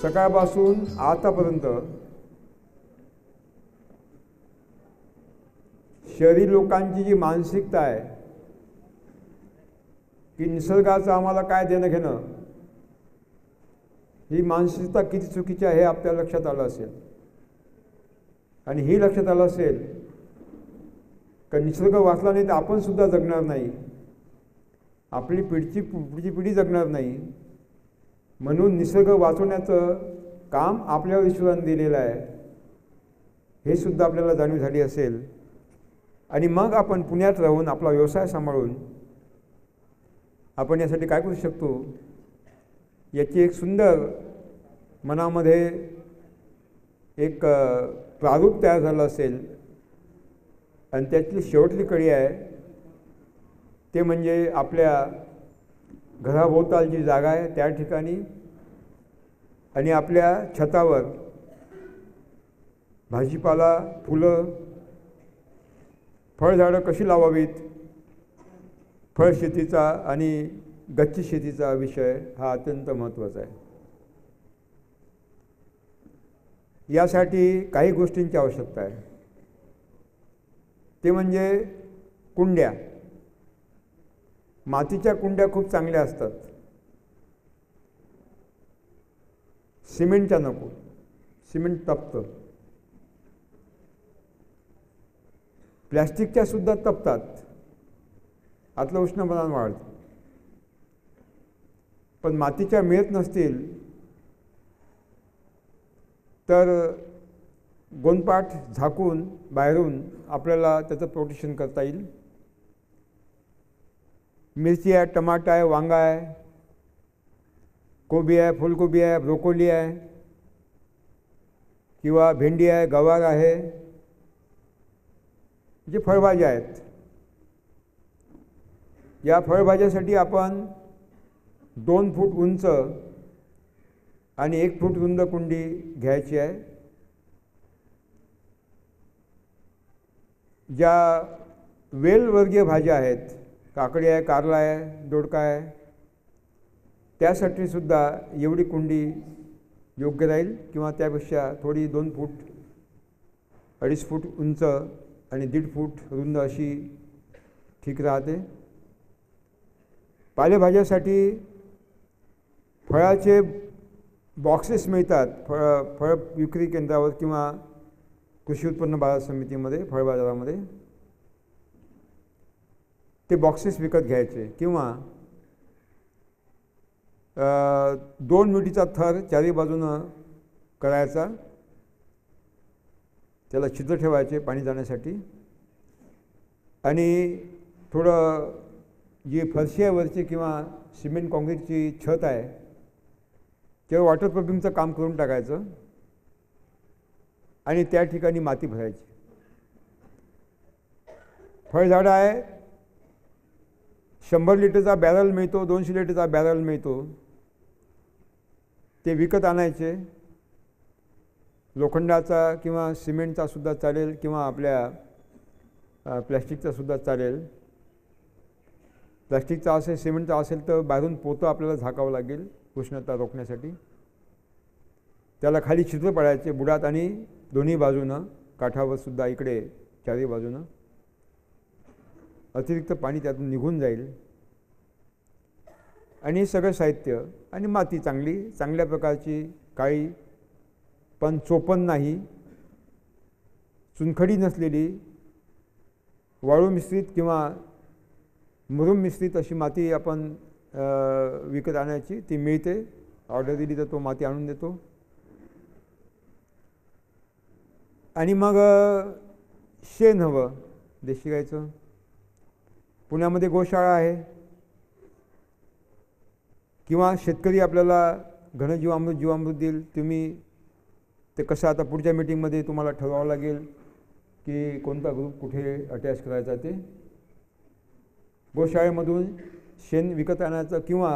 सकाळपासून आतापर्यंत शहरी लोकांची जी मानसिकता आहे की निसर्गाचं आम्हाला काय देणं घेणं, ही मानसिकता किती चुकीची आहे हे आपल्या लक्षात आलं असेल. आणि ही लक्षात आलं असेल का निसर्ग वाचला नाही तर आपण सुद्धा जगणार नाही, आपली पुढची पिढी जगणार नाही. म्हणून निसर्ग वाचवण्याचं काम आपल्यावर ईश्वराने दिलेलं आहे, हे सुद्धा आपल्याला जाणीव झाली असेल. आणि मग आपण पुण्यात राहून आपला व्यवसाय सांभाळून आपण यासाठी काय करू शकतो, याची एक सुंदर मनामध्ये एक प्रारूप तयार झालं असेल. आणि त्यातली शेवटली कडी आहे ते म्हणजे आपल्या घराभोवताल जी जागा आहे त्या ठिकाणी आणि आपल्या छतावर भाजीपाला, फुलं, फळझाडं कशी लावावीत, फळशेतीचा आणि गच्ची शेतीचा विषय हा अत्यंत महत्त्वाचा आहे. यासाठी काही गोष्टींची आवश्यकता आहे, ते म्हणजे कुंड्या. मातीच्या कुंड्या खूप चांगल्या असतात, सिमेंटच्या नको, सिमेंट तपतं. प्लॅस्टिकच्या सुद्धा तपतात, आतलं उष्णपणान वाढतं. पण मातीच्या मिळत नसतील तर गोंदपाट झाकून बाहेरून आपल्याला त्याचं प्रोटेक्शन करता येईल. मिरची आहे, टमाटा आहे, वांगा आहे, कोबी आहे, फुलकोबी आहे, ब्रोकोली आहे किंवा भेंडी आहे, गवार आहे, जे फळभाज्या आहेत. या फळभाज्यासाठी आपण 2 फूट उंच आणि 1 फूट रुंद कुंडी घ्यायची आहे. ज्या वेलवर्गीय भाज्या आहेत, काकडी आहे, कारला आहे, दोडका आहे, त्यासाठी सुद्धा एवढी कुंडी योग्य राहील किंवा त्यापेक्षा थोडी 2 फूट 2.5 फूट उंच आणि 1.5 फूट रुंद अशी ठीक राहते. पालेभाज्यासाठी फळाचे बॉक्सेस मिळतात फळ विक्री केंद्रावर किंवा कृषी उत्पन्न बाजार समितीमध्ये, फळ बाजारामध्ये. ते बॉक्सेस विकत घ्यायचे किंवा 2 मिटीचा थर चारी बाजूनं करायचा, त्याला छिद्र ठेवायचे पाणी जाण्यासाठी. आणि थोडं जी फरशी आहे वरची किंवा सिमेंट काँक्रीटची छत आहे त्यावर वॉटर पंपिंगचं काम करून टाकायचं आणि त्या ठिकाणी माती भरायची. फळझाडं आहे, 100 लिटरचा बॅरल मिळतो, 200 लिटरचा बॅरल मिळतो, ते विकत आणायचे. लोखंडाचा किंवा सिमेंटचा सुद्धा चालेल किंवा आपल्या प्लॅस्टिकचा सुद्धा चालेल. प्लॅस्टिकचा असेल, सिमेंटचा असेल तर बाहेरून पोतं आपल्याला झाकावं लागेल उष्णता रोखण्यासाठी. त्याला खाली छिद्र पडायचे बुडात आणि दोन्ही बाजूनं, काठावर सुद्धा इकडे चारी बाजूनं अतिरिक्त पाणी त्यातून निघून जाईल. आणि सगळं साहित्य आणि माती चांगल्या प्रकारची, काळी पण चोपण नाही, चुनखडी नसलेली, वाळू मिश्रित किंवा मुरुम मिश्रित अशी माती आपण विकत आणायची. ती मिळते, ऑर्डर दिली तर तो माती आणून देतो. आणि मग शेण हवं देशी गायचं. पुण्यामध्ये गोशाळा आहे किंवा शेतकरी आपल्याला घनजीवामृत देईल. तुम्ही ते कसं आता पुढच्या मीटिंगमध्ये तुम्हाला ठरवावं लागेल की कोणता ग्रुप कुठे अटॅच करायचा. ते गोशाळेमधून शेण विकत आणायचं किंवा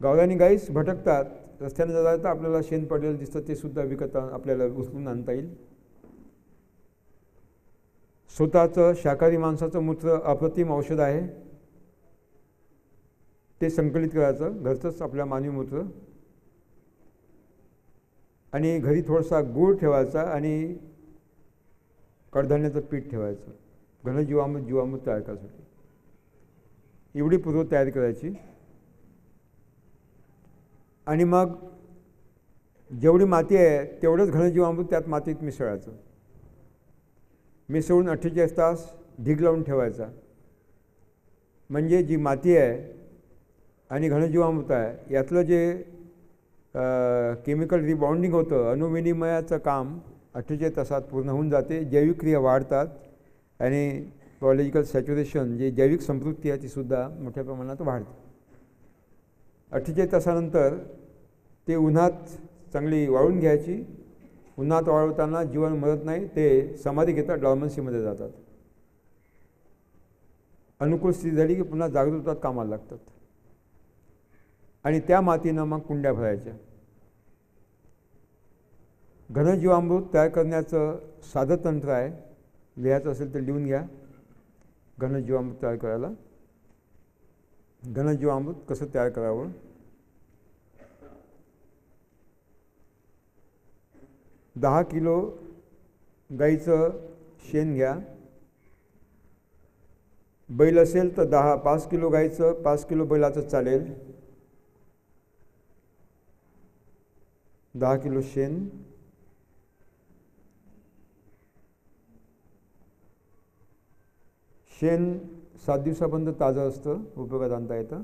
गावरानी गाईस भटकतात, रस्त्याने जाता आपल्याला शेण पडलेलं दिसतं, ते सुद्धा विकत आपल्याला उचलून आणता येईल. स्वतःचं शाकाहारी माणसाचं मूत्र अप्रतिम औषध आहे, ते संकलित करायचं, घरचंच आपल्या मानवी मूत्र. आणि घरी थोडासा गूळ ठेवायचा आणि कडधान्याचं पीठ ठेवायचं जीवामृत तयार करण्यासाठी. एवढी पूर्व तयारी करायची. आणि मग जेवढी माती आहे तेवढंच घनजीवामृत त्यात मातीत मिसळायचं. मिसळून 48 तास ढीग लावून ठेवायचा. म्हणजे जी माती आहे आणि घनजीवामृत आहे यातलं जे केमिकल रिबाउंडिंग होतं, अणुविनिमयाचं काम 48 तासात पूर्ण होऊन जाते. जैविक क्रिया वाढतात आणि बायोलॉजिकल सॅच्युरेशन जे जैविक संपृक्ती आहे तीसुद्धा मोठ्या प्रमाणात वाढते. 48 तासानंतर ते उन्हात चांगली वाळून घ्यायची. उन्हात वाळवताना जीवन मरत नाही, ते समाधी घेतात, डॉर्मन्सीमध्ये जातात. अनुकूल स्थिती झाली की पुन्हा जागृत होतात, कामाला लागतात. आणि त्या मातीनं मग कुंड्या भरायच्या. घनजीवामृत तयार करण्याचं साधं तंत्र आहे. लिहायचं असेल तर लिहून घ्या. घनजीवामृत तयार करायला घनजीवामृत कसं तयार करावं. दहा किलो गाईचं शेण घ्या. बैल असेल तर 5 किलो गाईचं, 5 किलो बैलाचं चालेल. 10 किलो शेण. शेण 7 दिवसापर्यंत ताजं असतं, उपयोगात आणता येतं.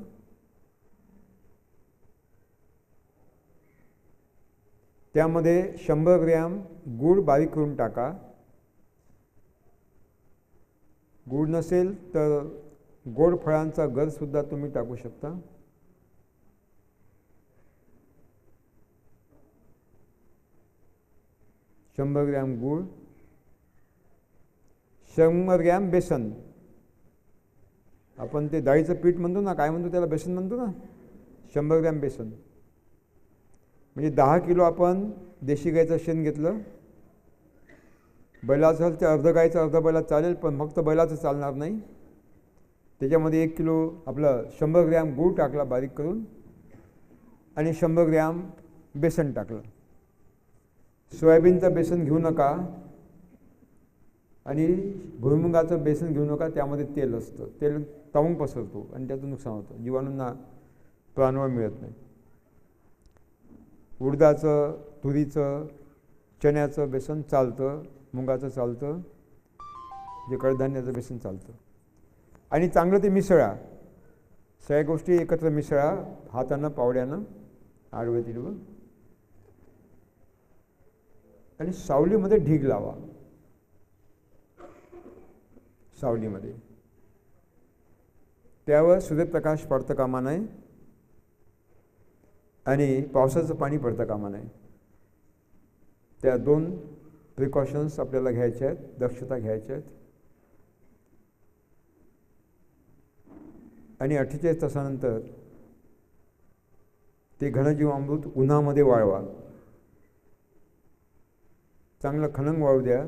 त्यामध्ये 100 ग्रॅम गूळ बारीक करून टाका. गूळ नसेल तर गोड फळांचा गरसुद्धा तुम्ही टाकू शकता. शंभर ग्रॅम गूळ, 100 ग्रॅम बेसन. आपण ते डाळीचं पीठ म्हणतो ना, काय म्हणतो त्याला, बेसन म्हणतो ना. 100 ग्रॅम बेसन म्हणजे 10 किलो आपण देशी गाईचं शेण घेतलं. बैलाचं असेल तर अर्ध गाईचं अर्ध बैलाचं चालेल, पण फक्त बैलाचं चालणार नाही. त्याच्यामध्ये 1 किलो आपलं 100 ग्रॅम गूळ टाकला बारीक करून आणि 100 ग्रॅम बेसन टाकलं. सोयाबीनचं बेसन घेऊ नका आणि भुईमुगाचं बेसन घेऊ नका. त्यामध्ये तेल असतं, तेल तावून पसरतो आणि त्यातून नुकसान होतं, जीवाणूंना प्राणवायू मिळत नाही. उडदाचं, तुरीचं, चण्याचं बेसन चालतं, मुगाचं चालतं, जे कडधान्याचं बेसन चालतं. आणि चांगलं ते मिसळा. सगळ्या गोष्टी एकत्र मिसळा हातानं, पावड्यानं, आडवं तिडवं. आणि सावलीमध्ये ढीग लावा. सावलीमध्ये त्यावर सूर्यप्रकाश पडता कामा नये आणि पावसाचं पाणी पडता कामा नये. त्या 2 प्रिकॉशन्स आपल्याला घ्यायच्या आहेत, दक्षता घ्यायच्या आहेत. आणि 48 तासानंतर ते घनजीवामृत उन्हामध्ये वाळवा. चांगलं खनंग वाळू द्या.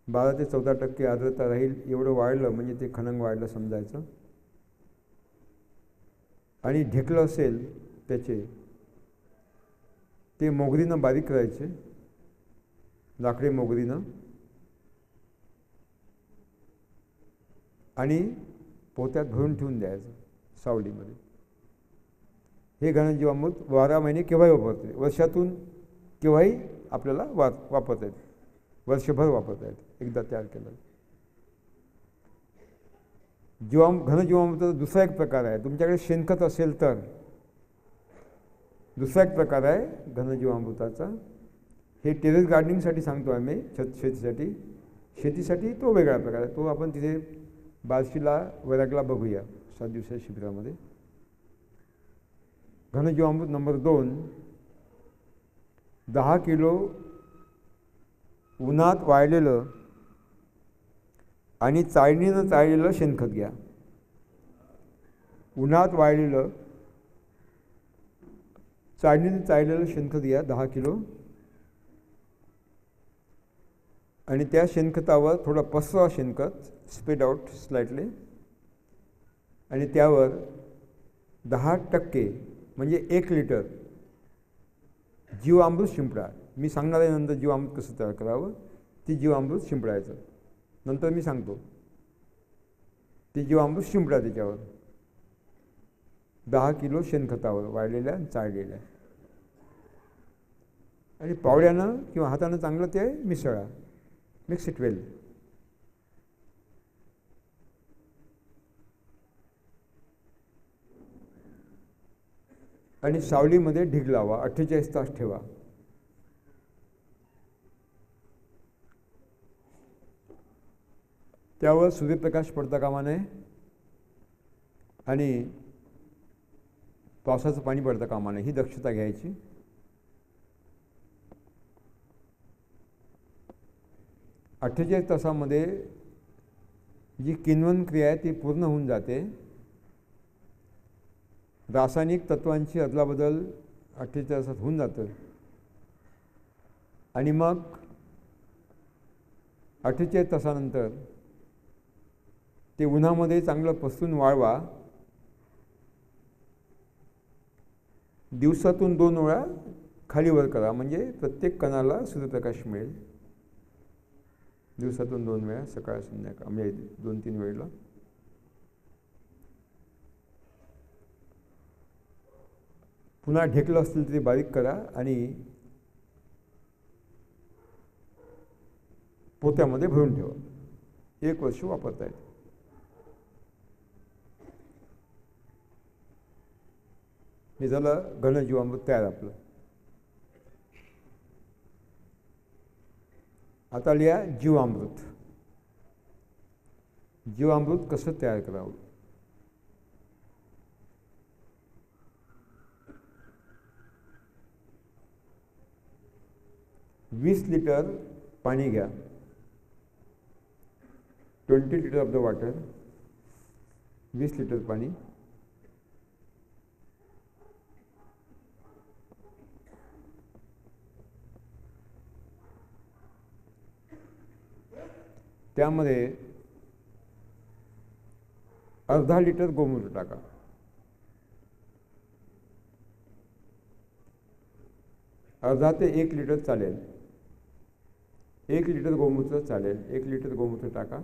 12 ते 14% आर्द्रता राहील एवढं वाळलं म्हणजे ते खनंग वाळलं समजायचं. आणि ढेकलं असेल त्याचे ते मोगरीनं बारीक करायचे, लाकडी मोगरीनं, आणि पोत्यात भरून ठेवून द्यायचं सावलीमध्ये. हे घनजीवामृत 12 महिने केव्हाही वापरते, वर्षातून केव्हाही आपल्याला वापरता येते, वर्षभर वापरता येते एकदा तयार केलं. घनजीवामृताचा दुसरा एक प्रकार आहे. तुमच्याकडे शेणखत असेल तर दुसरा एक प्रकार आहे घनजीवामृताचा. हे टेरेस गार्डनिंगसाठी सांगतो आम्ही, शेतीसाठी तो वेगळा प्रकार आहे. तो आपण तिथे बार्शीला, वैरागला बघूया 7 दिवसाच्या शिबिरामध्ये. घनजीवामृत नंबर 2, 10 किलो उन्हात वाळलेलं आणि चाळणीनं चाळलेलं शेणखत घ्या. उन्हात वाळलेलं, चाळणीनं चाळलेलं शेणखत घ्या 10 किलो. आणि त्या शेणखतावर थोडं पसरवा शेणखत, स्प्रेड आउट स्लाइटली. आणि त्यावर 10% म्हणजे 1 लिटर जीवामृत शिंपडा. मी सांगणार आहे नंतर जीवामृत कसं तयार करावं. ती जीवामृत शिंपडायचं नंतर मी सांगतो. ते जीवामृत शिंपडा त्याच्यावर 10 किलो शेणखतावर वाळलेल्या आणि चाळलेल्या, आणि पावड्यानं किंवा हातानं चांगलं ते मिसळा. मिक्स इट वेल. आणि सावलीमध्ये ढीग लावा. 48 तास ठेवा. त्यावर सूर्यप्रकाश पडता कामा नये आणि पावसाचं पाणी पडता कामा नये. ही दक्षता घ्यायची. अठ्ठेचाळीस तासामध्ये जी किण्वन क्रिया आहे ती पूर्ण होऊन जाते. रासायनिक तत्वांची अदलाबदल 48 तासात होऊन जातं आणि मग 48 तासानंतर ते उन्हामध्ये चांगलं पसरून वाळवा. दिवसातून 2 वेळा खाली वर करा, म्हणजे प्रत्येक कणाला सूर्यप्रकाश मिळेल. दिवसातून 2 वेळा, सकाळ संध्याकाळ, म्हणजे 2-3 वेळेला. पुन्हा ढेकलं असतील तरी बारीक करा आणि पोत्यामध्ये भरून ठेवा. 1 वर्ष वापरता येते. हे झालं घनजीवामृत तयार आपलं. आता लिहा जीवामृत. जीवामृत कसं तयार करावं. वीस लिटर पाणी घ्या. 20 litre of the water. 20 litre पाणी. त्यामध्ये अर्धा लिटर गोमूत्र टाका. अर्धा ते 1 लिटर चालेल. 1 लिटर गोमूत्र चालेल. 1 लिटर गोमूत्र टाका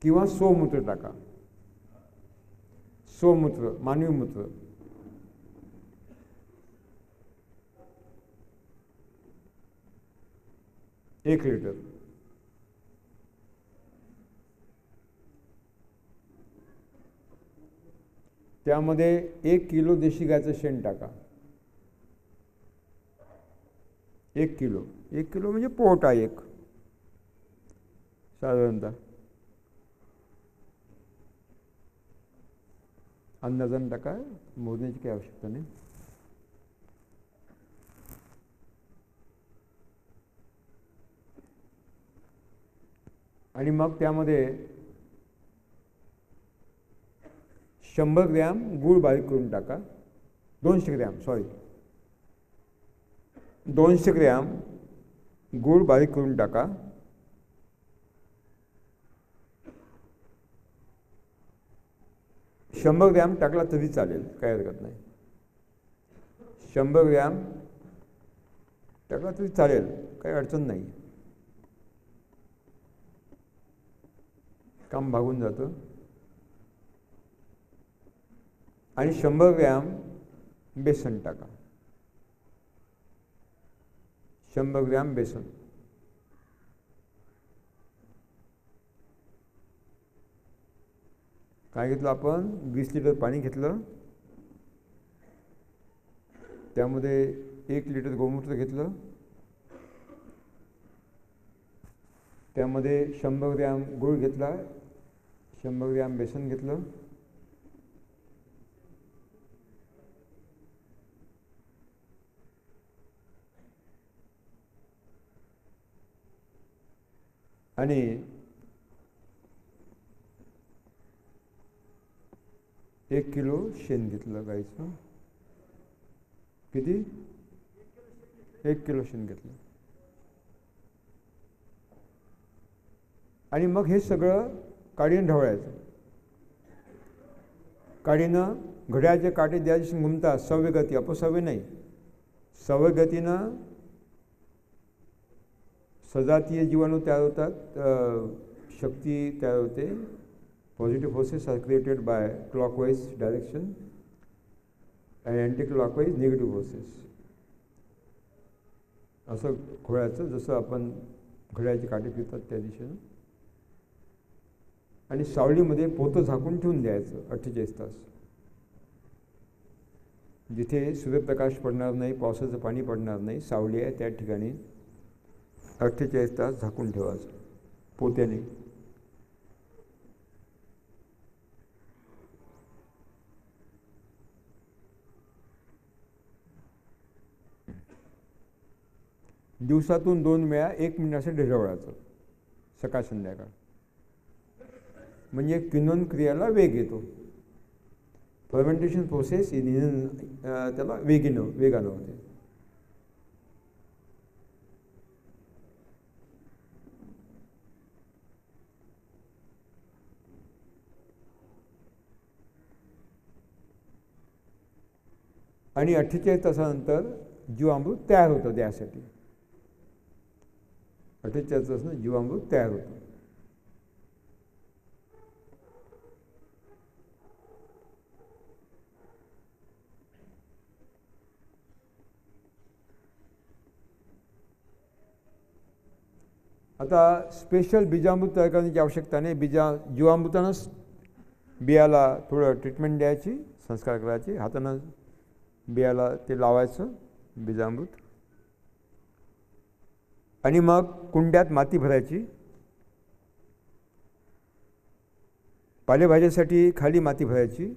किंवा सोमूत्र टाका. सोमूत्र, मानवी मूत्र. एक लिटर. त्यामध्ये 1 किलो देशी गायचं शेण टाका. 1 किलो. 1 किलो म्हणजे पोटा एक साधारणतः. अंदाजाने टाका, मोजण्याची काही आवश्यकता नाही. आणि मग त्यामध्ये 100 ग्रॅम गूळ बारीक करून टाका. 200 ग्रॅम, सॉरी, 200 ग्रॅम गूळ बारीक करून टाका. शंभर ग्रॅम टाकला तरी चालेल, काही हरकत नाही. 100 ग्रॅम टाकला तरी चालेल, काही अडचण नाही. काम भागून जातं. आणि 100 ग्रॅम बेसन टाका. 100 ग्रॅम बेसन. काय घेतलं आपण? 20 लिटर पाणी घेतलं. त्यामध्ये 1 लिटर गोमूत्र घेतलं. त्यामध्ये 100 ग्रॅम गूळ घेतला. 100 ग्रॅम बेसन घेतलं. आणि 1 किलो शेण घेतलं गाईचं. किती? 1 किलो शेण घेतलं. आणि मग हे सगळं काडीनं ढवळायचं. काडीनं घड्याळाचे काटे द्यायचे घुमतात. सव्य गती, अपसव्य नाही. सवयगतीनं सजातीय जीवाणू तयार होतात, शक्ती तयार होते. Positive forces are created by clockwise direction आणि अँटी क्लॉकवाईज निगेटिव्ह फोर्सेस. असं घोड्याचं जसं आपण घड्याळाची काठी फिरतात त्या दिशेनं. आणि सावलीमध्ये पोतं झाकून ठेवून द्यायचं 48 तास. जिथे सूर्यप्रकाश पडणार नाही, पावसाचं पाणी पडणार नाही, सावली आहे त्या ठिकाणी 48 तास झाकून ठेवायचं पोत्याने. दिवसातून 2 वेळा 1 मिनिटाचं ढेरवळायचं, सकाळ संध्याकाळ. म्हणजे किण्वन क्रियाला वेग येतो. फर्मेंटेशन प्रोसेस त्याला वेगानं होते. आणि 48 तासानंतर जीवामृत तयार होतं. त्यासाठी 48 तासानं जीवामृत तयार होतं. आता स्पेशल बीजामृत तयार करण्याची आवश्यकता नाही. जीवामृतानंच बियाला थोडं ट्रीटमेंट द्यायची, संस्कार करायचे, हातानं बियाला ते लावायचं बीजामृत. आणि मग कुंड्यात माती भरायची. पालेभाज्यासाठी खाली माती भरायची.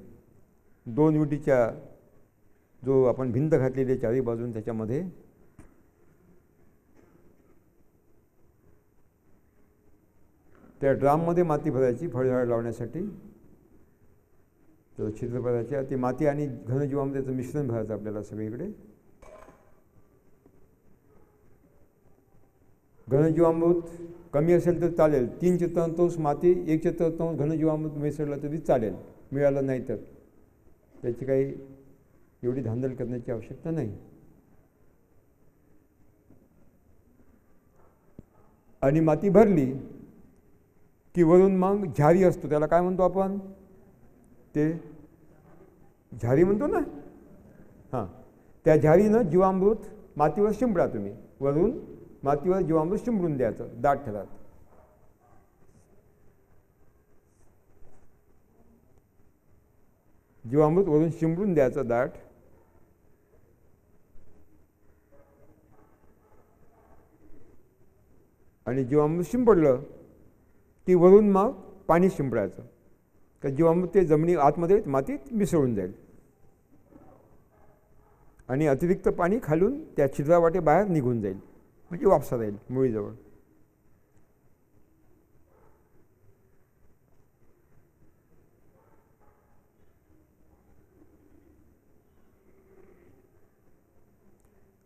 2 विटीच्या जो आपण भिंत घातलेली आहे चारी बाजून त्याच्यामध्ये त्या ड्राममध्ये माती भरायची फळझाड लावण्यासाठी. तर छिद्र भरायच्या. ती माती आणि घनजीवामृताचं मिश्रण भरायचं आपल्याला सगळीकडे. घनजीवामृत कमी असेल तर चालेल. 3/4 माती 1/4 घनजीवामृत मिसळलं तरी चालेल, मिळालं नाही तर. त्याची काही एवढी धांदल करण्याची आवश्यकता नाही. आणि माती भरली की वरून मग झारी असतो, त्याला काय म्हणतो आपण, ते झारी म्हणतो ना. हां, त्या झारीनं जीवामृत मातीवर शिंपडा तुम्ही. वरून मातीवर जीवामृत शिंपडून द्यायचं दाट ठरात. जीवामृत वरून शिंपडून द्यायचं दाट. आणि जीवामृत शिंपडलं की वरून मग पाणी शिंपडायचं. तर जीवामृत ते जमिनी आतमध्ये मातीत मिसळून जाईल. आणि अतिरिक्त पाणी खालून त्या छिद्रावाटे बाहेर निघून जाईल, म्हणजे वापसा राहील मुळीजवळ.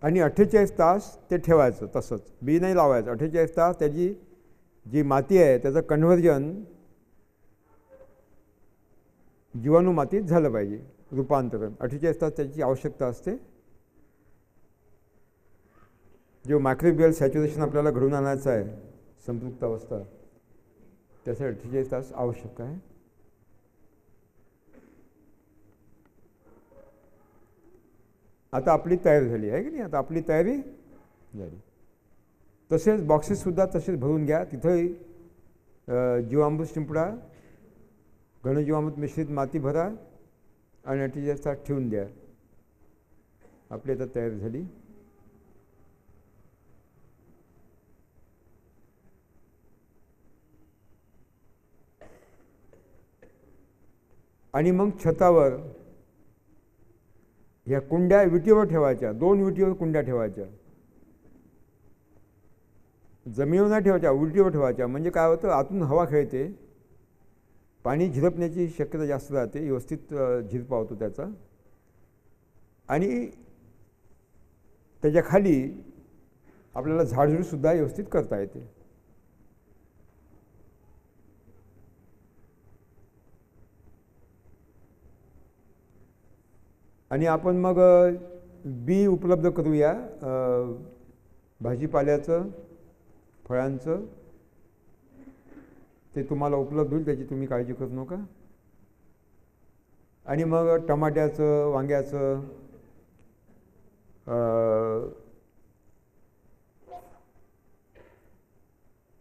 आणि 48 तास ते ठेवायचं तसंच, बी नाही लावायचं. 48 तास त्याची जी माती आहे त्याचं कन्व्हर्जन जीवाणू मातीत झालं पाहिजे, रूपांतरण. 48 तास त्याची आवश्यकता असते. जो मायक्रोबियल सॅच्युरेशन आपल्याला घडून आणायचं आहे, संपृक्त अवस्था, त्यासाठी 48 तास आवश्यक आहे. आता आपली तयारी झाली आहे की नाही. आता आपली तयारी झाली. तसेच बॉक्सेससुद्धा तसेच भरून घ्या. तिथंही जीवामृत शिंपडा, घनजीवामृत मिश्रित माती भरा आणि 48 तास ठेवून द्या. आपली आता तयारी झाली. आणि मग छतावर ह्या कुंड्या विटीवर ठेवायच्या. 2 विटीवर कुंड्या ठेवायच्या. जमिनीवर नाही ठेवायच्या, विटीवर ठेवायच्या. म्हणजे काय होतं, आतून हवा खेळते, पाणी झिरपण्याची शक्यता जास्त राहते, व्यवस्थित झिरपा होतो त्याचा. आणि त्याच्या खाली आपल्याला झाडझूडसुद्धा व्यवस्थित करता येते. आणि आपण मग बी उपलब्ध करूया भाजीपाल्याचं, फळांचं. ते तुम्हाला उपलब्ध होईल, त्याची तुम्ही काळजी करू नका. आणि मग टमाट्याचं, वांग्याचं,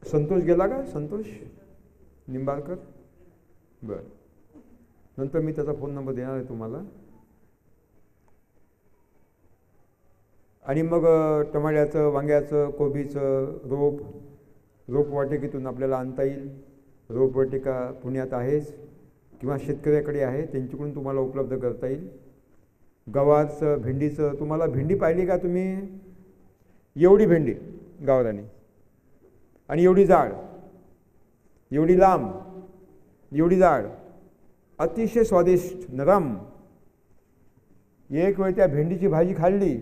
संतोष गेला का? संतोष निंबाळकर. बरं, नंतर मी त्याचा फोन नंबर देणार आहे तुम्हाला. आणि मग टमाट्याचं, वांग्याचं, कोबीचं रोपवाटिकेतून आपल्याला आणता येईल. रोपवाटिका पुण्यात आहेच किंवा शेतकऱ्याकडे आहे, त्यांच्याकडून तुम्हाला उपलब्ध करता येईल. गव्हाचं, भेंडीचं. तुम्हाला भेंडी पाहिली का तुम्ही? एवढी भेंडी गावरानी, आणि एवढी जाड, एवढी लांब, एवढी जाड, अतिशय स्वादिष्ट, नरम. एक वेळ त्या भेंडीची भाजी खाल्ली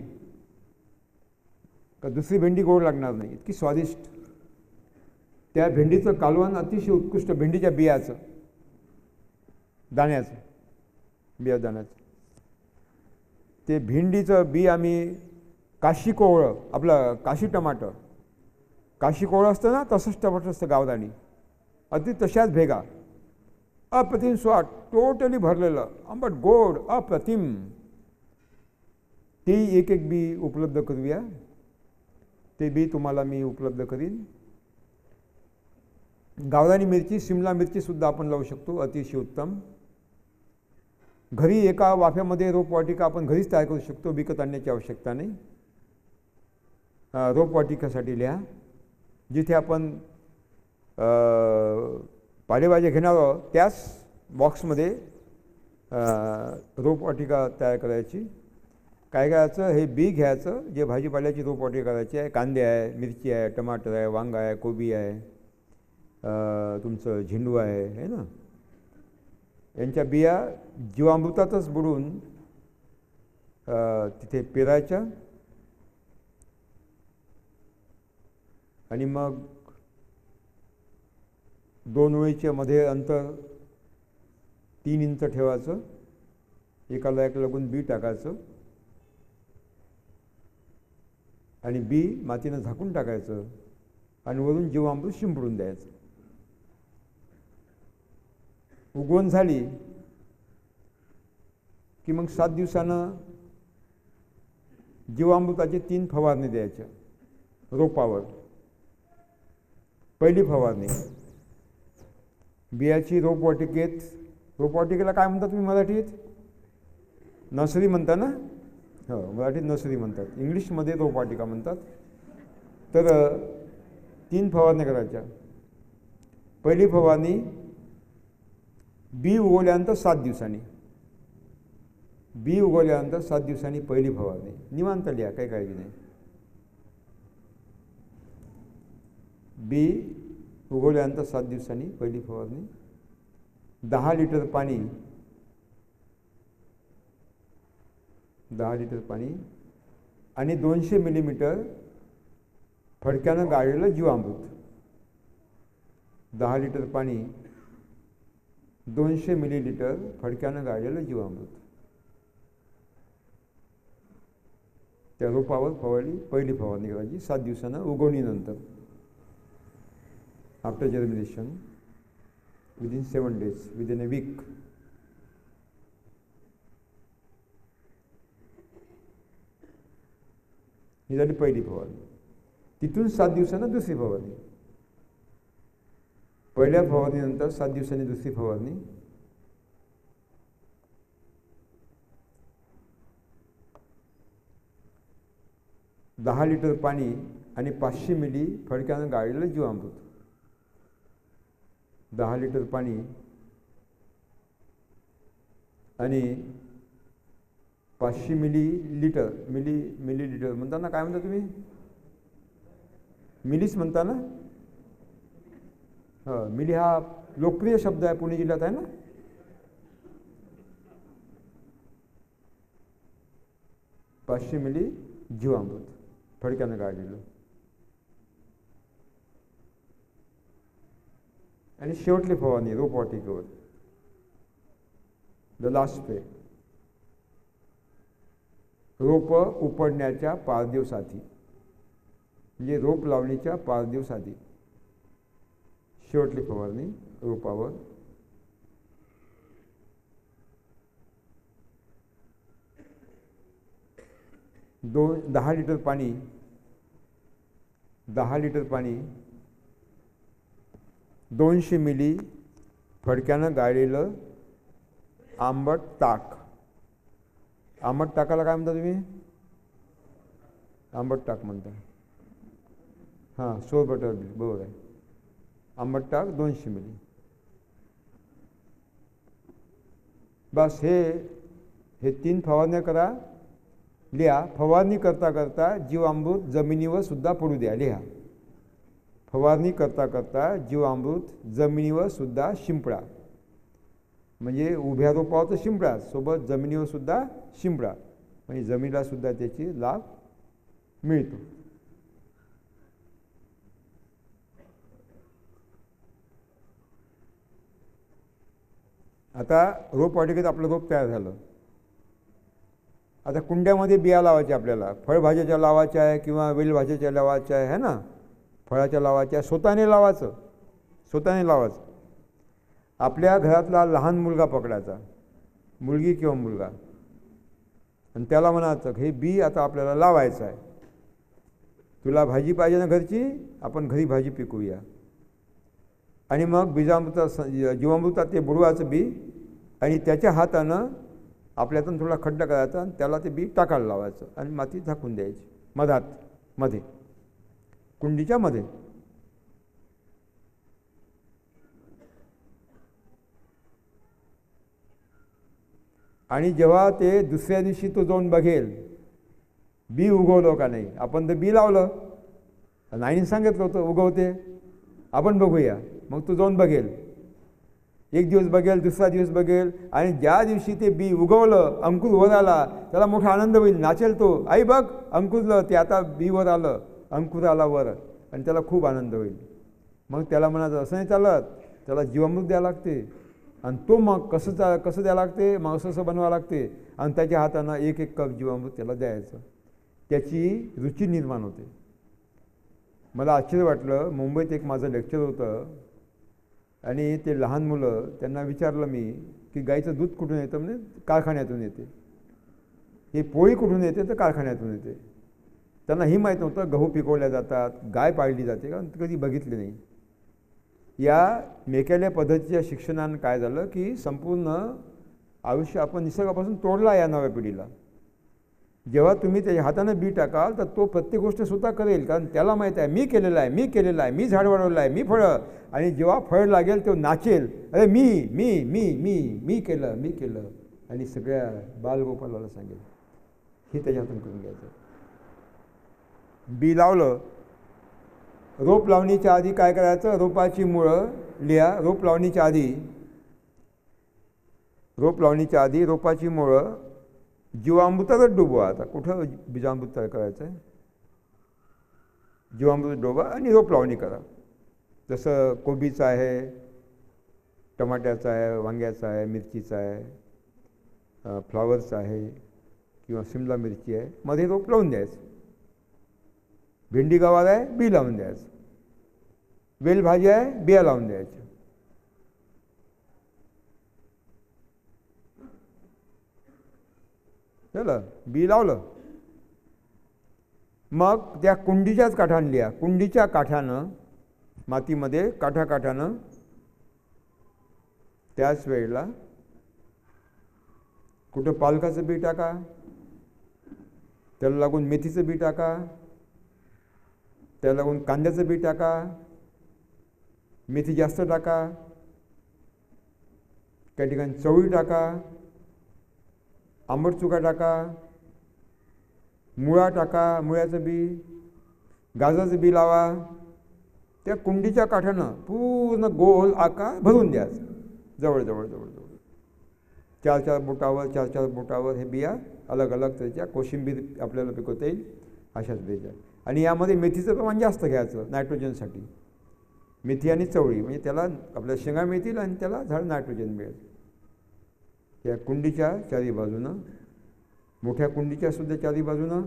का दुसरी भेंडी गोड लागणार नाही, इतकी स्वादिष्ट. त्या भेंडीचं कालवण अतिशय उत्कृष्ट, भेंडीच्या बियाचं, दाण्याचं, बिया दाण्याचं. ते भेंडीचं बी आम्ही काशी कोवळं, आपलं काशी टमाटर, काशी कोवळं असतं ना, तसंच टमाटर असतं गावरानी, अगदी तशाच भेगा, अप्रतिम स्वाद, टोटली भरलेलं, आंबट गोड, अप्रतिम. ती एक एक बी उपलब्ध करूया. ते बी तुम्हाला मी उपलब्ध करीन. गावरानी मिरची, सिमला मिरचीसुद्धा आपण लावू शकतो, अतिशय उत्तम. घरी एका वाफ्यामध्ये रोपवाटिका आपण घरीच तयार करू शकतो, विकत आणण्याची आवश्यकता नाही. रोपवाटिकेसाठी लिहा. जिथे आपण पालेभाज्या घेणार आहोत त्याच बॉक्समध्ये रोपवाटिका तयार करायची. काय करायचं, हे बी घ्यायचं, जे भाजीपाल्याची रोपवाटिका करायची आहे. कांदे आहे, मिरची आहे, टमाटर आहे, वांगा आहे, कोबी आहे, तुमचं झेंडू आहे ना, यांच्या बिया जीवामृतातच बुडून तिथे पेरायच्या. आणि मग 2 ओळीच्या मध्ये अंतर 3 इंच ठेवायचं, एकाला एक लागून बी टाकायचं, आणि बी मातीनं झाकून टाकायचं, आणि वरून जीवामृत शिंपडून द्यायचं. उगवण झाली की मग 7 दिवसानं जीवामृताचे 3 फवारणी द्यायच्या रोपावर. पहिली फवारणी बियाची रोपवाटिकेत, रोपवाटिकेला काय म्हणतात तुम्ही मराठीत? नर्सरी म्हणता ना? हो, मराठीत नर्सरी म्हणतात, इंग्लिशमध्ये रोपवाटिका म्हणतात. तर 3 फवारण्या करायच्या. पहिली फवारणी बी उगवल्यानंतर 7 दिवसांनी, बी उगवल्यानंतर 7 दिवसांनी पहिली फवारणी. निवांत लिहा, काही काळजी नाही. बी उगवल्यानंतर 7 दिवसांनी पहिली फवारणी. 10 लिटर पाणी, 10 लिटर पाणी आणि 200 मिलीमीटर फडक्यानं गाळलेलं जीवामृत. 10 लिटर पाणी, 200 मिलीलिटर फडक्यानं गाळलेलं जीवामृत त्या रोपावर फवारली. पहिली फवारणी करायची 7 दिवसानं उगवणीनंतर, after germination, within 7 days, within a week. ही झाली पहिली फवारणी. तिथून 7 दिवसानं दुसरी फवारणी. पहिल्या फवारणीनंतर 7 दिवसांनी दुसरी फवारणी. दहा लिटर पाणी आणि 500 मिली फडक्यानं गाळलेलं जीवामृत. 10 लिटर पाणी आणि 500 मिलीलिटर, मिलीलिटर म्हणता ना, काय म्हणता तुम्ही? मिलीच म्हणता ना? हां, मिली हा लोकप्रिय शब्द आहे, पुणे जिल्ह्यात आहे ना. 500 मिली जीवामृत फडक्यानं गाळलेलं. आणि शेवटली फवारणी रोपवाटिकेवर, द लास्ट स्प्रे. रोपं उपडण्याच्या 5 दिवस आधी, म्हणजे रोप लावणीच्या 5 दिवस आधी शेवटली फवारणी रोपावर. दोन 10 लिटर पाणी 200 मिली फडक्यानं गाळलेलं आंबट ताक. आंबट ताकाला काय म्हणता तुम्ही? आंबट ताक म्हणता. हां, सोर बटर बरोबर आहे. आंबट ताक 200 मिली. बस हे 3 फवारण्या करा. लिहा. फवारणी करता करता जीवामृत जमिनीवर सुद्धा पडू द्या. लिहा. फवारणी करता करता जीवामृत जमिनीवर सुद्धा शिंपडा. म्हणजे उभ्या रोपावर तर शिंपडा, सोबत जमिनीवर सुद्धा शिंपडा, म्हणजे जमिनीला सुद्धा त्याची लाभ मिळतो. आता रोपवाटिकेत आपलं रोप तयार झालं. आता कुंड्यामध्ये बिया लावायच्या आपल्याला. फळभाज्याच्या लावायच्या आहे किंवा वेलभाज्याच्या लावायच्या आहे ना, फळाच्या लावायच्या. स्वतःने लावायचं. आपल्या घरातला लहान मुलगा पकडायचा, मुलगी किंवा मुलगा, आणि त्याला म्हणायचं हे बी आता आपल्याला लावायचं आहे. तुला भाजी पाहिजे ना घरची, आपण घरी भाजी पिकवूया. आणि मग जीवामृतात ते बुडवायचं बी, आणि त्याच्या हातानं आपल्यातून थोडा खड्डा करायचा आणि त्याला ते बी टाकायला लावायचं आणि माती झाकून द्यायची मध्ये कुंडीच्या मध्ये. आणि जेव्हा ते दुसऱ्या दिवशी तो जाऊन बघेल बी उगवलं का नाही. आपण तर बी लावलं, नाईने सांगितलं होतं उगवते, आपण बघूया. मग तो जाऊन बघेल. एक दिवस बघेल, दुसरा दिवस बघेल, आणि ज्या दिवशी ते बी उगवलं, अंकुर वर आला, त्याला मोठा आनंद होईल. नाचेल तो, आई बघ अंकुरलं, ते आता बी वर आलं, अंकुर आला वर, आणि त्याला खूप आनंद होईल. मग त्याला म्हणायचं असं नाही चालत, त्याला जीवामृत द्यावं लागते. आणि तो मग कसं द्यावं लागते, मग असं बनवावं लागते, आणि त्याच्या हातानं एक कप जीवामृत त्याला द्यायचं. त्याची रुची निर्माण होते. मला आश्चर्य वाटलं. मुंबईत एक माझं लेक्चर होतं, आणि ते लहान मुलं, त्यांना विचारलं मी की गाईचं दूध कुठून येतं. म्हणजे कारखान्यातून येते. हे पोळी कुठून येते, तर कारखान्यातून येते. त्यांना ही माहीत नव्हतं गहू पिकवल्या जातात, गाय पाळली जाते, कारण कधी बघितले नाही. या मेकॅल्या पद्धतीच्या शिक्षणानं काय झालं की संपूर्ण आयुष्य आपण निसर्गापासून तोडला या नव्या पिढीला. जेव्हा तुम्ही त्याच्या हातानं बी टाकाल तर तो प्रत्येक गोष्ट स्वतः करेल, कारण त्याला माहीत आहे मी केलेलं आहे, मी झाड वाढवलं आहे, मी फळं. आणि जेव्हा फळ लागेल तो नाचेल, अरे मी केलं, आणि सगळ्या बालगोपालाला सांगेल. हे त्याच्या हातून करून घ्यायचं. बी लावलं. रोप लावणीच्या आधी काय करायचं, रोपाची मुळं लिहा. रोप लावणीच्या आधी रोपाची मुळं जीवामृतातच डुबवा. आता कुठं बीजामृत तयार करायचं आहे, जीवामृत डोबा आणि रोप लावणी करा. जसं कोबीचं आहे, टमाट्याचं आहे, वांग्याचं आहे, मिरचीचं आहे, फ्लावरचं आहे किंवा शिमला मिरची आहे, मध्ये रोप लावून द्यायचं. भेंडी गवार आहे, बी लावून द्यायचं. वेलभाजी आहे, बिया लावून द्यायच्या. चला बी लावलं. मग त्या कुंडीच्याच काठानं लिहा. कुंडीच्या काठानं मातीमध्ये काठानं त्याच वेळेला कुठं पालकाचं बी टाका, त्याला लागून मेथीचं बी टाका, त्याला लागून कांद्याचं बी टाका, मेथी जास्त टाका, काही ठिकाणी चवळी टाका, आंबट चुका टाका, मुळा टाका, मुळ्याचं बी, गाजराचं बी लावा. त्या कुंडीच्या काठानं पूर्ण गोल आकार भरून द्यायचं. जवळ 4 बोटावर हे बिया अलग त्याच्या. कोशिंबीर आपल्याला पिकवता येईल अशाच बिया. आणि यामध्ये मेथीचं प्रमाण जास्त घ्यायचं नायट्रोजनसाठी. मेथी आणि चवळी, म्हणजे त्याला आपल्या शेंगा मिळतील आणि त्याला झाड नायट्रोजन मिळेल. त्या कुंडीच्या चारी बाजूनं मोठ्या कुंडीच्या सुद्धा चारी बाजूनं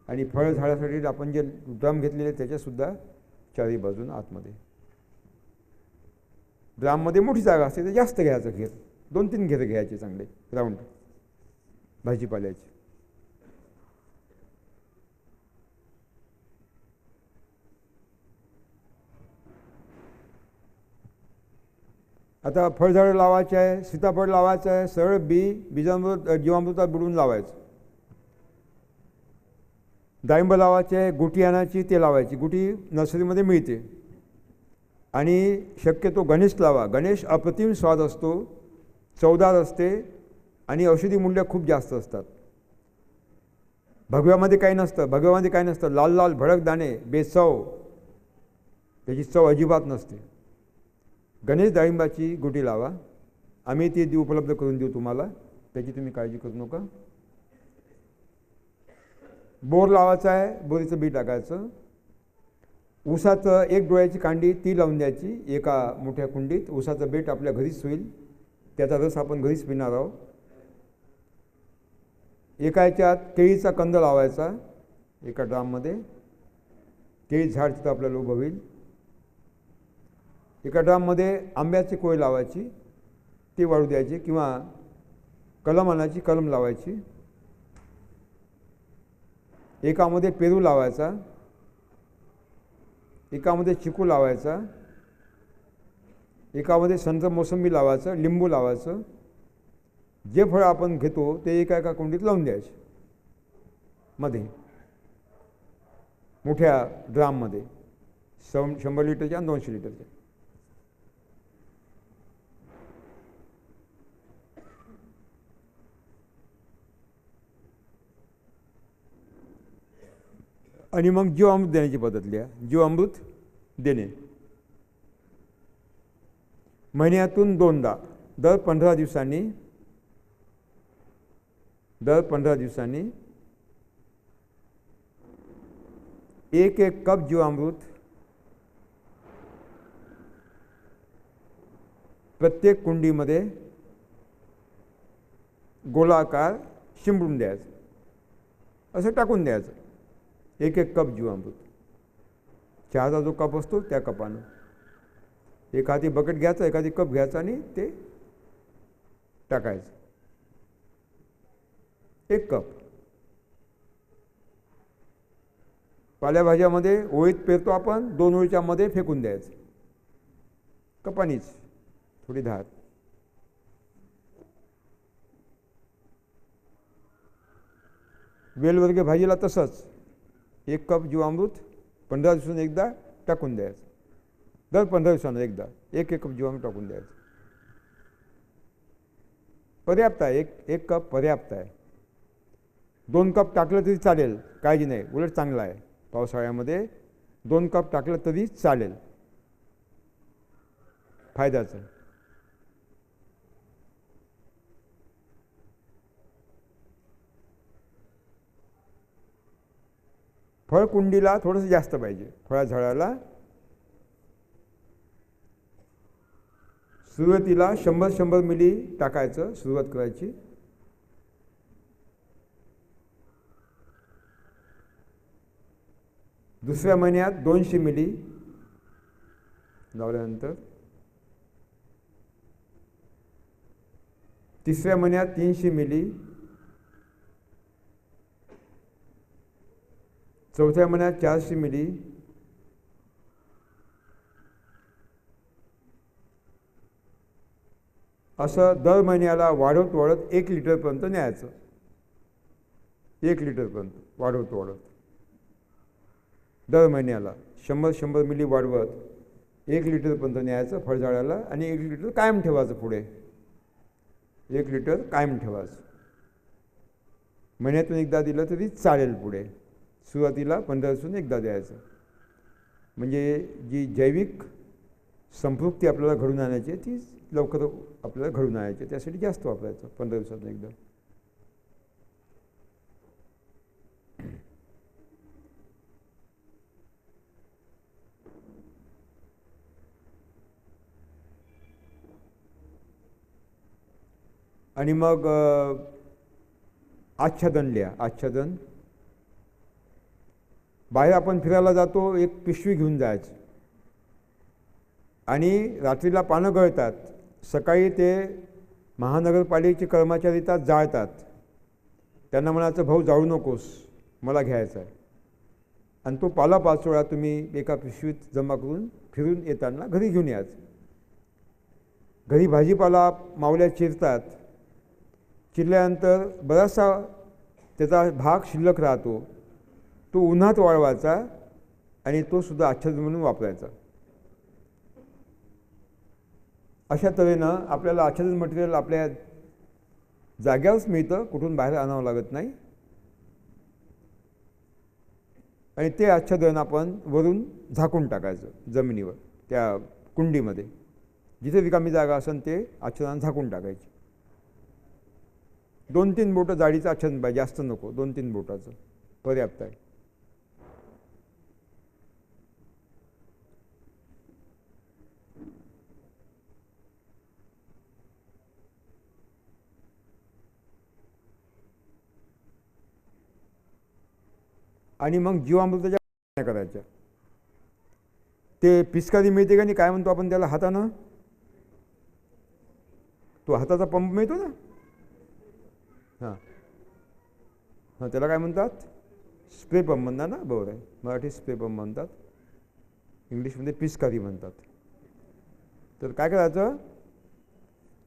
आणि फळ झाडासाठी आपण जे ड्रम घेतलेले त्याच्यासुद्धा चारी बाजूनं आतमध्ये. ड्राममध्ये मोठी जागा असते तर जास्त घ्यायचं घेर, 2-3 घेर घ्यायचे चांगले राऊंड भाजीपाल्याचे. आता फळझाडं लावायचे आहे, सीताफळ लावायचं आहे, सरळ बीजामृत जीवामृतात बुडवून लावायचं. डाळिंब लावायचे आहे, गुटी आणायची ते लावायची, गुटी नर्सरीमध्ये मिळते. आणि शक्यतो गणेश लावा. गणेश अप्रतिम स्वाद असतो, चवदार असते आणि औषधी मूल्य खूप जास्त असतात. भगव्यामध्ये काही नसतं, भगव्यामध्ये काही नसतं, लाल लाल भडक दाणे, बेचव, त्याची चव अजिबात नसते. गणेश डाळिंबाची गुटी लावा, आम्ही ती उपलब्ध करून देऊ तुम्हाला, त्याची तुम्ही काळजी करू नका. बोर लावायचा आहे, बोरीचं बी टाकायचं. ऊसाचं 1 डोळ्याची कांडी ती लावून द्यायची एका मोठ्या कुंडीत. ऊसाचं बेट आपल्या घरीच होईल, त्याचा रस आपण घरीच पिणार आहोत. एका ह्याच्यात केळीचा कंद लावायचा एका ड्राममध्ये, केळी झाड तिथं आपल्याला उभं होईल. एका ड्राममध्ये आंब्याची कोय लावायची, ती वाळू द्यायची, किंवा कलम आणायची, कलम लावायची. एकामध्ये पेरू लावायचा, एकामध्ये चिकू लावायचा, एकामध्ये संत्र मोसंबी लावायचं, लिंबू लावायचं. जे फळं आपण घेतो ते एका एका कुंडीत लावून द्यायचे मध्ये, मोठ्या ड्राममध्ये, 100 लिटरच्या आणि 200 लिटरच्या. आणि मग जीवामृत देण्याची पद्धत लिहा. जीवामृत देणे महिन्यातून 2दा, दर 15 दिवसांनी, दर 15 दिवसांनी 1 कप जीवामृत प्रत्येक कुंडीमध्ये गोलाकार शिंपडून द्यायचं, असं टाकून द्यायचं. 1 कप जीवामृत, चहाचा जो कप असतो त्या कपानं. एखादी बकेट घ्यायचं, एखादी कप घ्यायचा आणि ते टाकायचं. 1 कप. पालेभाज्यामध्ये ओळीत पेरतो आपण, 2 ओळीच्या मध्ये फेकून द्यायचं, कपानीच थोडी धार. वेलवर्गीय भाजीला तसंच 1 कप जीवामृत 15 दिवसांनी एकदा टाकून द्यायचं, दर 15 दिवसांना एकदा 1 कप जीवामृत टाकून द्यायचं. पर्याप्त आहे, 1 कप पर्याप्त आहे. 2 कप टाकलं तरी चालेल, काळजी नाही, उलट चांगलं आहे. पावसाळ्यामध्ये 2 कप टाकलं तरी चालेल, फायद्याचं. फळकुंडीला थोडंसं जास्त पाहिजे. फळा झाडाला सुरुवातीला 100 मिली टाकायचं, सुरुवात करायची. दुसऱ्या महिन्यात 200 मिली लावल्यानंतर, तिसऱ्या महिन्यात 300 मिली, चौथ्या महिन्यात 400 मिली, असं दर महिन्याला वाढवत वाढत 1 लिटरपर्यंत न्यायचं. 1 लिटरपर्यंत वाढवत वाढत दर महिन्याला 100 मिली वाढवत 1 लिटरपर्यंत न्यायचं फळझाडाला. आणि 1 लिटर कायम ठेवायचं पुढे, 1 लिटर कायम ठेवायचं. महिन्यातून एकदा दिलं तरी चालेल. पुढे सुरुवातीला 15 दिवसांनी एकदा द्यायचं. म्हणजे जी जैविक संपृक्ती आपल्याला घडून आणायची आहे ती लवकर आपल्याला घडून आणायची, त्यासाठी जास्त वापरायचं 15 दिवसांनी एकदा. आणि मग आच्छादन लिहा. आच्छादन. बाहेर आपण फिरायला जातो, एक पिशवी घेऊन जायचं आणि रात्रीला पानं गळतात, सकाळी ते महानगरपालिकेचे कर्मचारी येतात, जाळतात. त्यांना म्हणायचं भाऊ जाळू नकोस, मला घ्यायचा आहे. आणि तो पालापाचोळा तुम्ही एका पिशवीत जमा करून फिरून येताना घरी घेऊन यायचं. घरी भाजीपाला मावल्या चिरतात, चिरल्यानंतर बराचसा त्याचा भाग शिल्लक राहतो, तो उन्हात वाळवायचा आणि तो सुद्धा आच्छादन म्हणून वापरायचा. अशा तऱ्हेनं आपल्याला आच्छादन मटेरियल आपल्या जाग्यावरच मिळतं, कुठून बाहेर आणावं लागत नाही. आणि ते आच्छादन आपण वरून झाकून टाकायचं जमिनीवर, त्या कुंडीमध्ये जिथे रिकामी जागा असेल ते आच्छादन झाकून टाकायचे. 2-3 बोटं जाडीचं आच्छादन पाहिजे, जास्त नको, 2-3 बोटाचं पर्याप्त आहे. आणि मग जीवामृताच्या करायच्या. ते पिचकारी मिळते का नाही, काय म्हणतो आपण त्याला, हातानं, तो हाताचा पंप मिळतो ना, हां हां, त्याला काय म्हणतात, स्प्रे पंप म्हणतात ना, बरोबर आहे, मराठी स्प्रे पंप म्हणतात, इंग्लिशमध्ये पिचकारी म्हणतात. तर काय करायचं,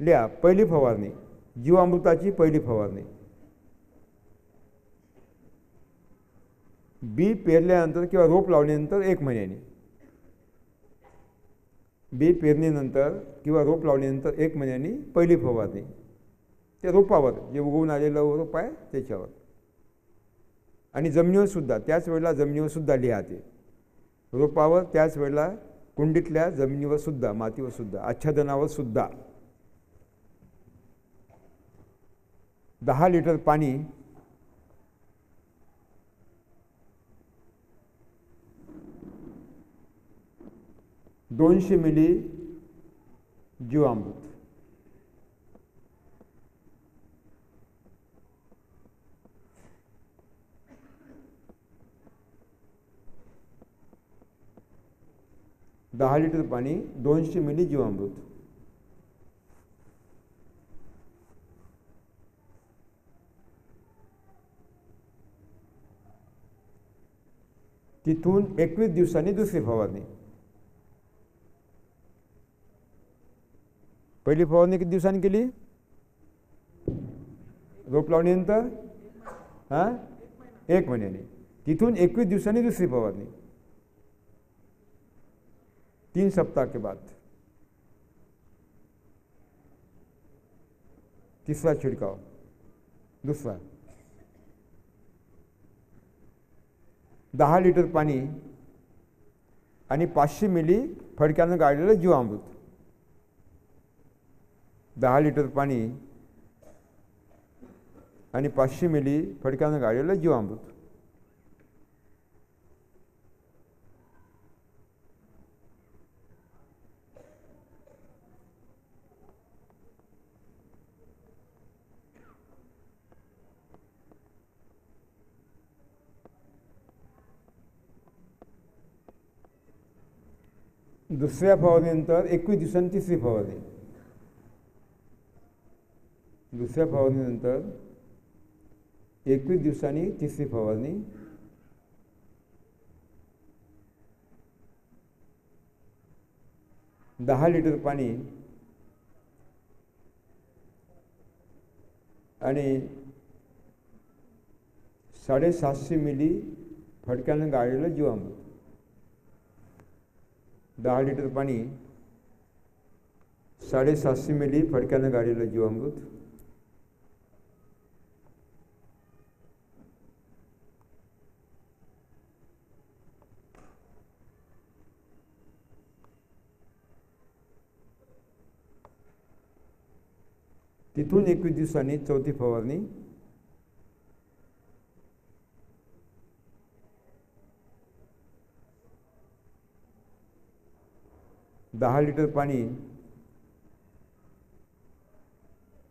लिहा पहिली फवारणी, जीवामृताची पहिली फवारणी. बी पेरल्यानंतर किंवा रोप लावल्यानंतर 1 महिन्याने. बी पेरणीनंतर किंवा रोप लावल्यानंतर 1 महिन्याने पहिली फवारणी, ते रोपावर, जे उगवून आलेलं रोप आहे त्याच्यावर. आणि जमिनीवर सुद्धा त्याच वेळेला, जमिनीवर सुद्धा लिहा, ते रोपावर त्याच वेळेला, कुंडीतल्या जमिनीवर सुद्धा, मातीवर सुद्धा, आच्छादनावर सुद्धा. 10 लिटर पाणी, 200 मिली जीवामृत. दहा लिटर पाणी, 200 मिली जीवामृत. तिथून 21 दिवसांनी दुसरी फवारणी. पहिली फवारणी किती दिवसांनी केली, रोप लावणीनंतर, हां 1 महिन्याने. तिथून 21 दिवसांनी दुसरी फवारणी, 3 सप्ताह के बाद. तीसरा छिड़काव, दूसरा. 10 लिटर पाणी आणि 500 मिली फडक्यानं गाळलेलं जीवामृत. 10 लिटर पाणी आणि 500 मिली फडक्यानं गाळलेलं जीवामृत. दुसऱ्या फवारणीनंतर 21 दिवसांनी तिसरी फवारणी. दुसऱ्या फवारणीनंतर 21 दिवसांनी तिसरी फवारणी. दहा लिटर पाणी आणि 750 मिली फडक्यानं गाळलेलं जीवामृत. 10 लिटर पाणी, 750 मिली फडक्यानं गाळलेलं जीवामृत. तिथून 21 दिवसांनी चौथी फवारणी. दहा लिटर पाणी,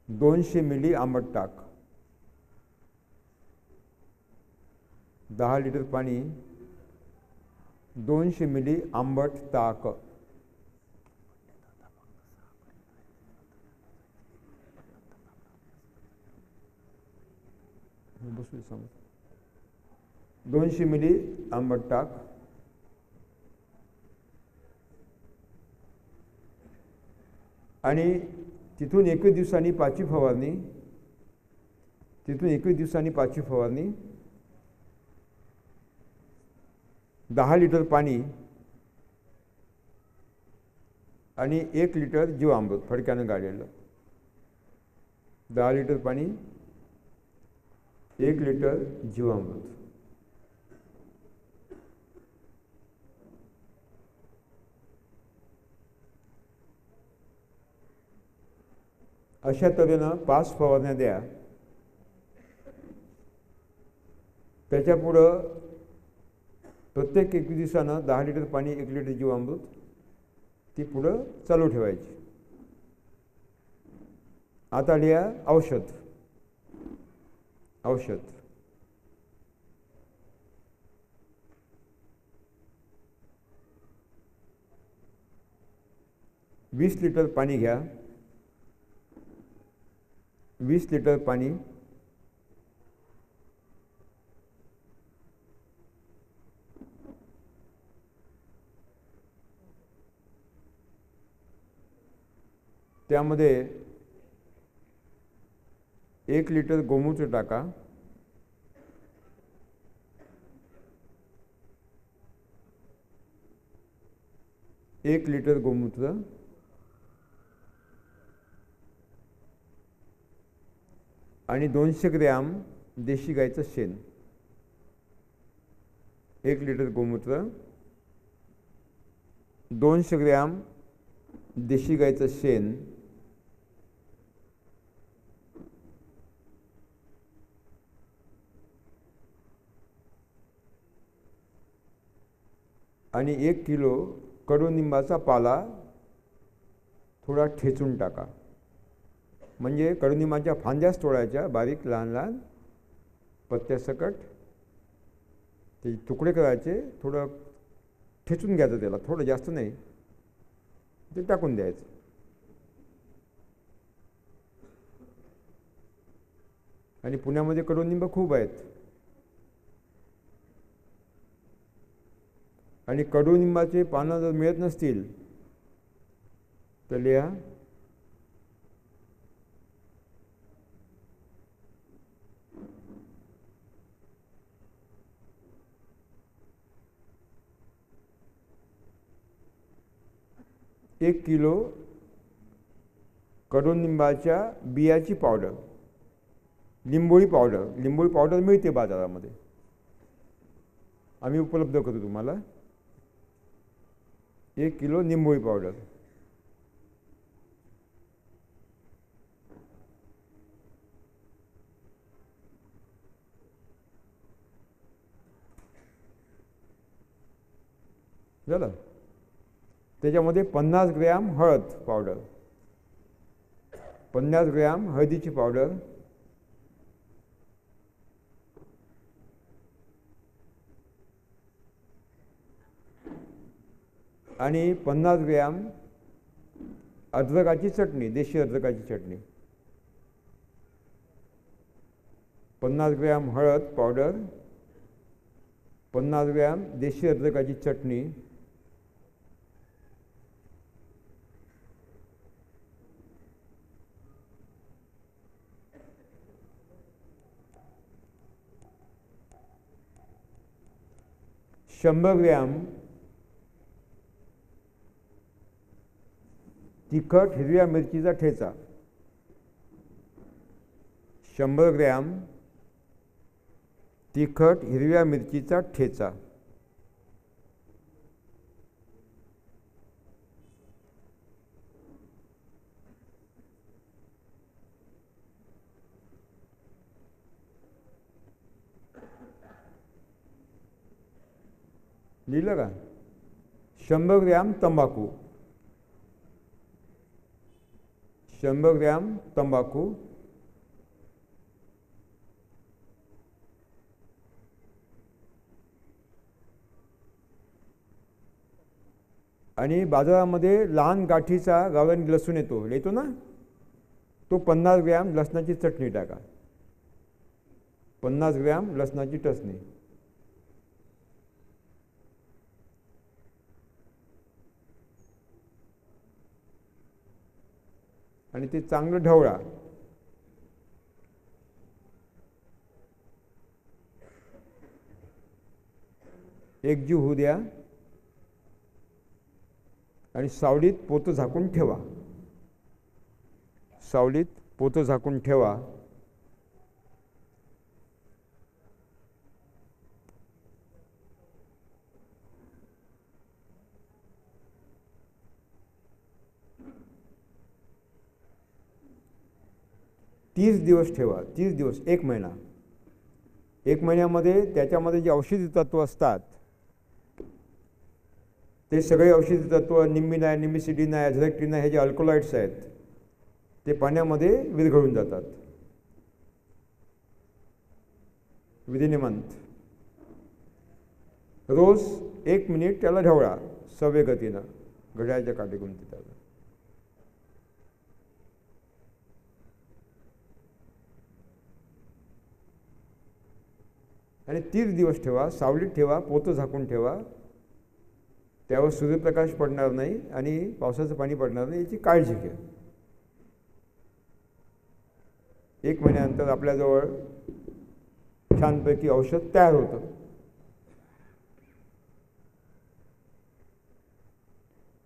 200 मिली आंबट टाक. 10 लिटर पाणी 200 मिली आंबट ताक. बसू सांग. 200 मिली आंबट ताक आणि तिथून 21 दिवसांनी पाचवी फवारणी. 10 लिटर पाणी आणि 1 लिटर जीवामृत फडक्यानं गाळलेलं. 10 लिटर पाणी 1 लिटर जीवामृत. अशा तऱ्हेनं 5 फवारण्या द्या. त्याच्यापुढं प्रत्येक 21 दिवसानं 10 लिटर पाणी 1 लिटर जीवामृत ती पुढं चालू ठेवायची. आता लिहा औषध. 20 लिटर पाणी घ्या. 20 लिटर पाणी त्यामध्ये 1 लिटर गोमूत्र टाका. 1 लिटर गोमूत्र आणि 200 ग्रॅम देशी गाईचं शेण. 1 लिटर गोमूत्र, 200 ग्रॅम देशी गाईचं शेण आणि 1 किलो कडुनिंबाचा पाला थोडा ठेचून टाका. म्हणजे कडुनिंबाच्या फांद्याच तोडायच्या बारीक लहान लहान पत्त्यासकट. ते तुकडे करायचे, थोडं ठेचून घ्यायचं त्याला, थोडं जास्त नाही, ते टाकून द्यायचं. आणि पुण्यामध्ये कडुनिंब खूप आहेत. आणि कडुनिंबाचे पानं जर मिळत नसतील तर लिहा 1 किलो कडुनिंबाच्या बियाची पावडर. लिंबोळी पावडर मिळते बाजारामध्ये, आम्ही उपलब्ध करतो तुम्हाला. 1 किलो निंबोळी पावडर. झालं. त्याच्यामध्ये 50 ग्रॅम हळद पावडर, 50 ग्रॅम हळदीची पावडर आणि 50 ग्रॅम अद्रकाची चटणी, देशी अद्रकाची चटणी. 50 ग्रॅम हळद पावडर, 50 ग्रॅम देशी अद्रकाची चटणी शंभर ग्रॅम तिखट हिरव्या मिरचीचा ठेचा. 100 ग्रॅम तिखट हिरव्या मिरचीचा ठेचा. लिहिलं का? 100 ग्रॅम तंबाखू. 100 ग्रॅम तंबाखू, आणि बाजारामध्ये लहान गाठीचा गावरानी लसूण येतो ना, तो 50 ग्रॅम लसणाची चटणी टाका, 50 ग्रॅम लसणाची टचणी. आणि ते चांगलं ढवळा. एकजीव होऊ द्या आणि सावलीत पोतं झाकून ठेवा. सावलीत पोतं झाकून ठेवा. तीस दिवस ठेवा. 30 दिवस, 1 महिना. 1 महिन्यामध्ये त्याच्यामध्ये जे औषधी तत्व असतात ते सगळे औषधी तत्व, निम्बिना आहे, निमिसिडिन आहे, अझरेक्टिन आहे, हे जे अल्कोलाइड्स आहेत ते पाण्यामध्ये विरघळून जातात विदिन ए मंथ. रोज 1 मिनिट त्याला ढवळा सव्य गतीनं, घड्याळच्या काटेकोणती त्याला. आणि 30 दिवस ठेवा, सावलीत ठेवा, पोतं झाकून ठेवा. त्यावर सूर्यप्रकाश पडणार नाही आणि पावसाचं पाणी पडणार नाही याची काळजी घ्या. 1 महिन्यानंतर आपल्याजवळ छानपैकी औषध तयार होतं.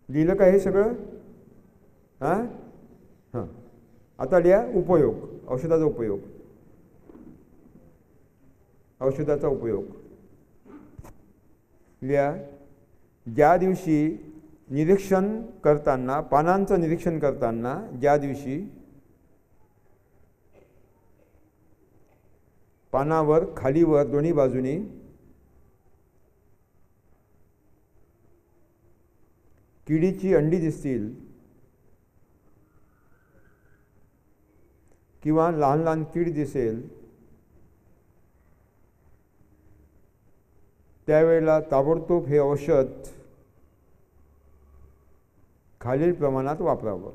लिहिलं का हे सगळं? हां हां. आता लिहा उपयोग, औषधाचा उपयोग. औषधाचा उपयोग लिहा. ज्या दिवशी निरीक्षण करताना, पानांचं निरीक्षण करताना, ज्या दिवशी पानावर खालीवर दोन्ही बाजूनी किडीची अंडी दिसतील किंवा लहान लहान कीड दिसेल, त्यावेळेला ताबडतोब हे औषध खालील प्रमाणात वापरावं.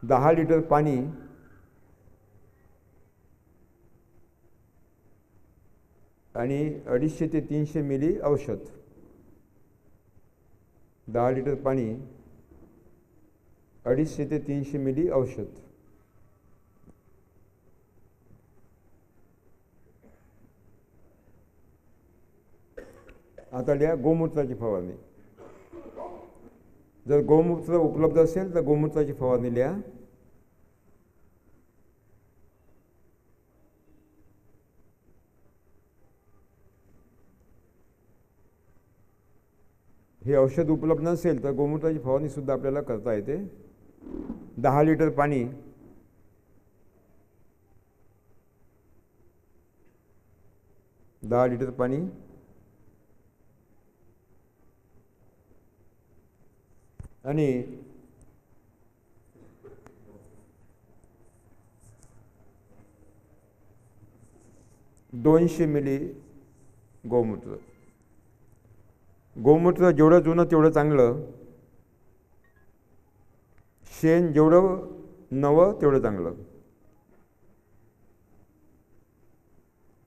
दहा लिटर पाणी आणि 250 ते 300 मिली औषध. 10 लिटर पाणी, 250 ते 300 मिली औषध. आता लिहा गोमूत्राची फवारणी. जर गोमूत्र उपलब्ध असेल तर गोमूत्राची फवारणी लिहा. हे औषध उपलब्ध नसेल तर गोमूत्राची फवारणी सुद्धा आपल्याला करता येते. 10 लिटर पाणी, 10 लिटर पाणी आणि 200 मिली गोमूत्र. गोमूत्र जेवढं जुनं तेवढं चांगलं, शेण जेवढं नवं तेवढं चांगलं.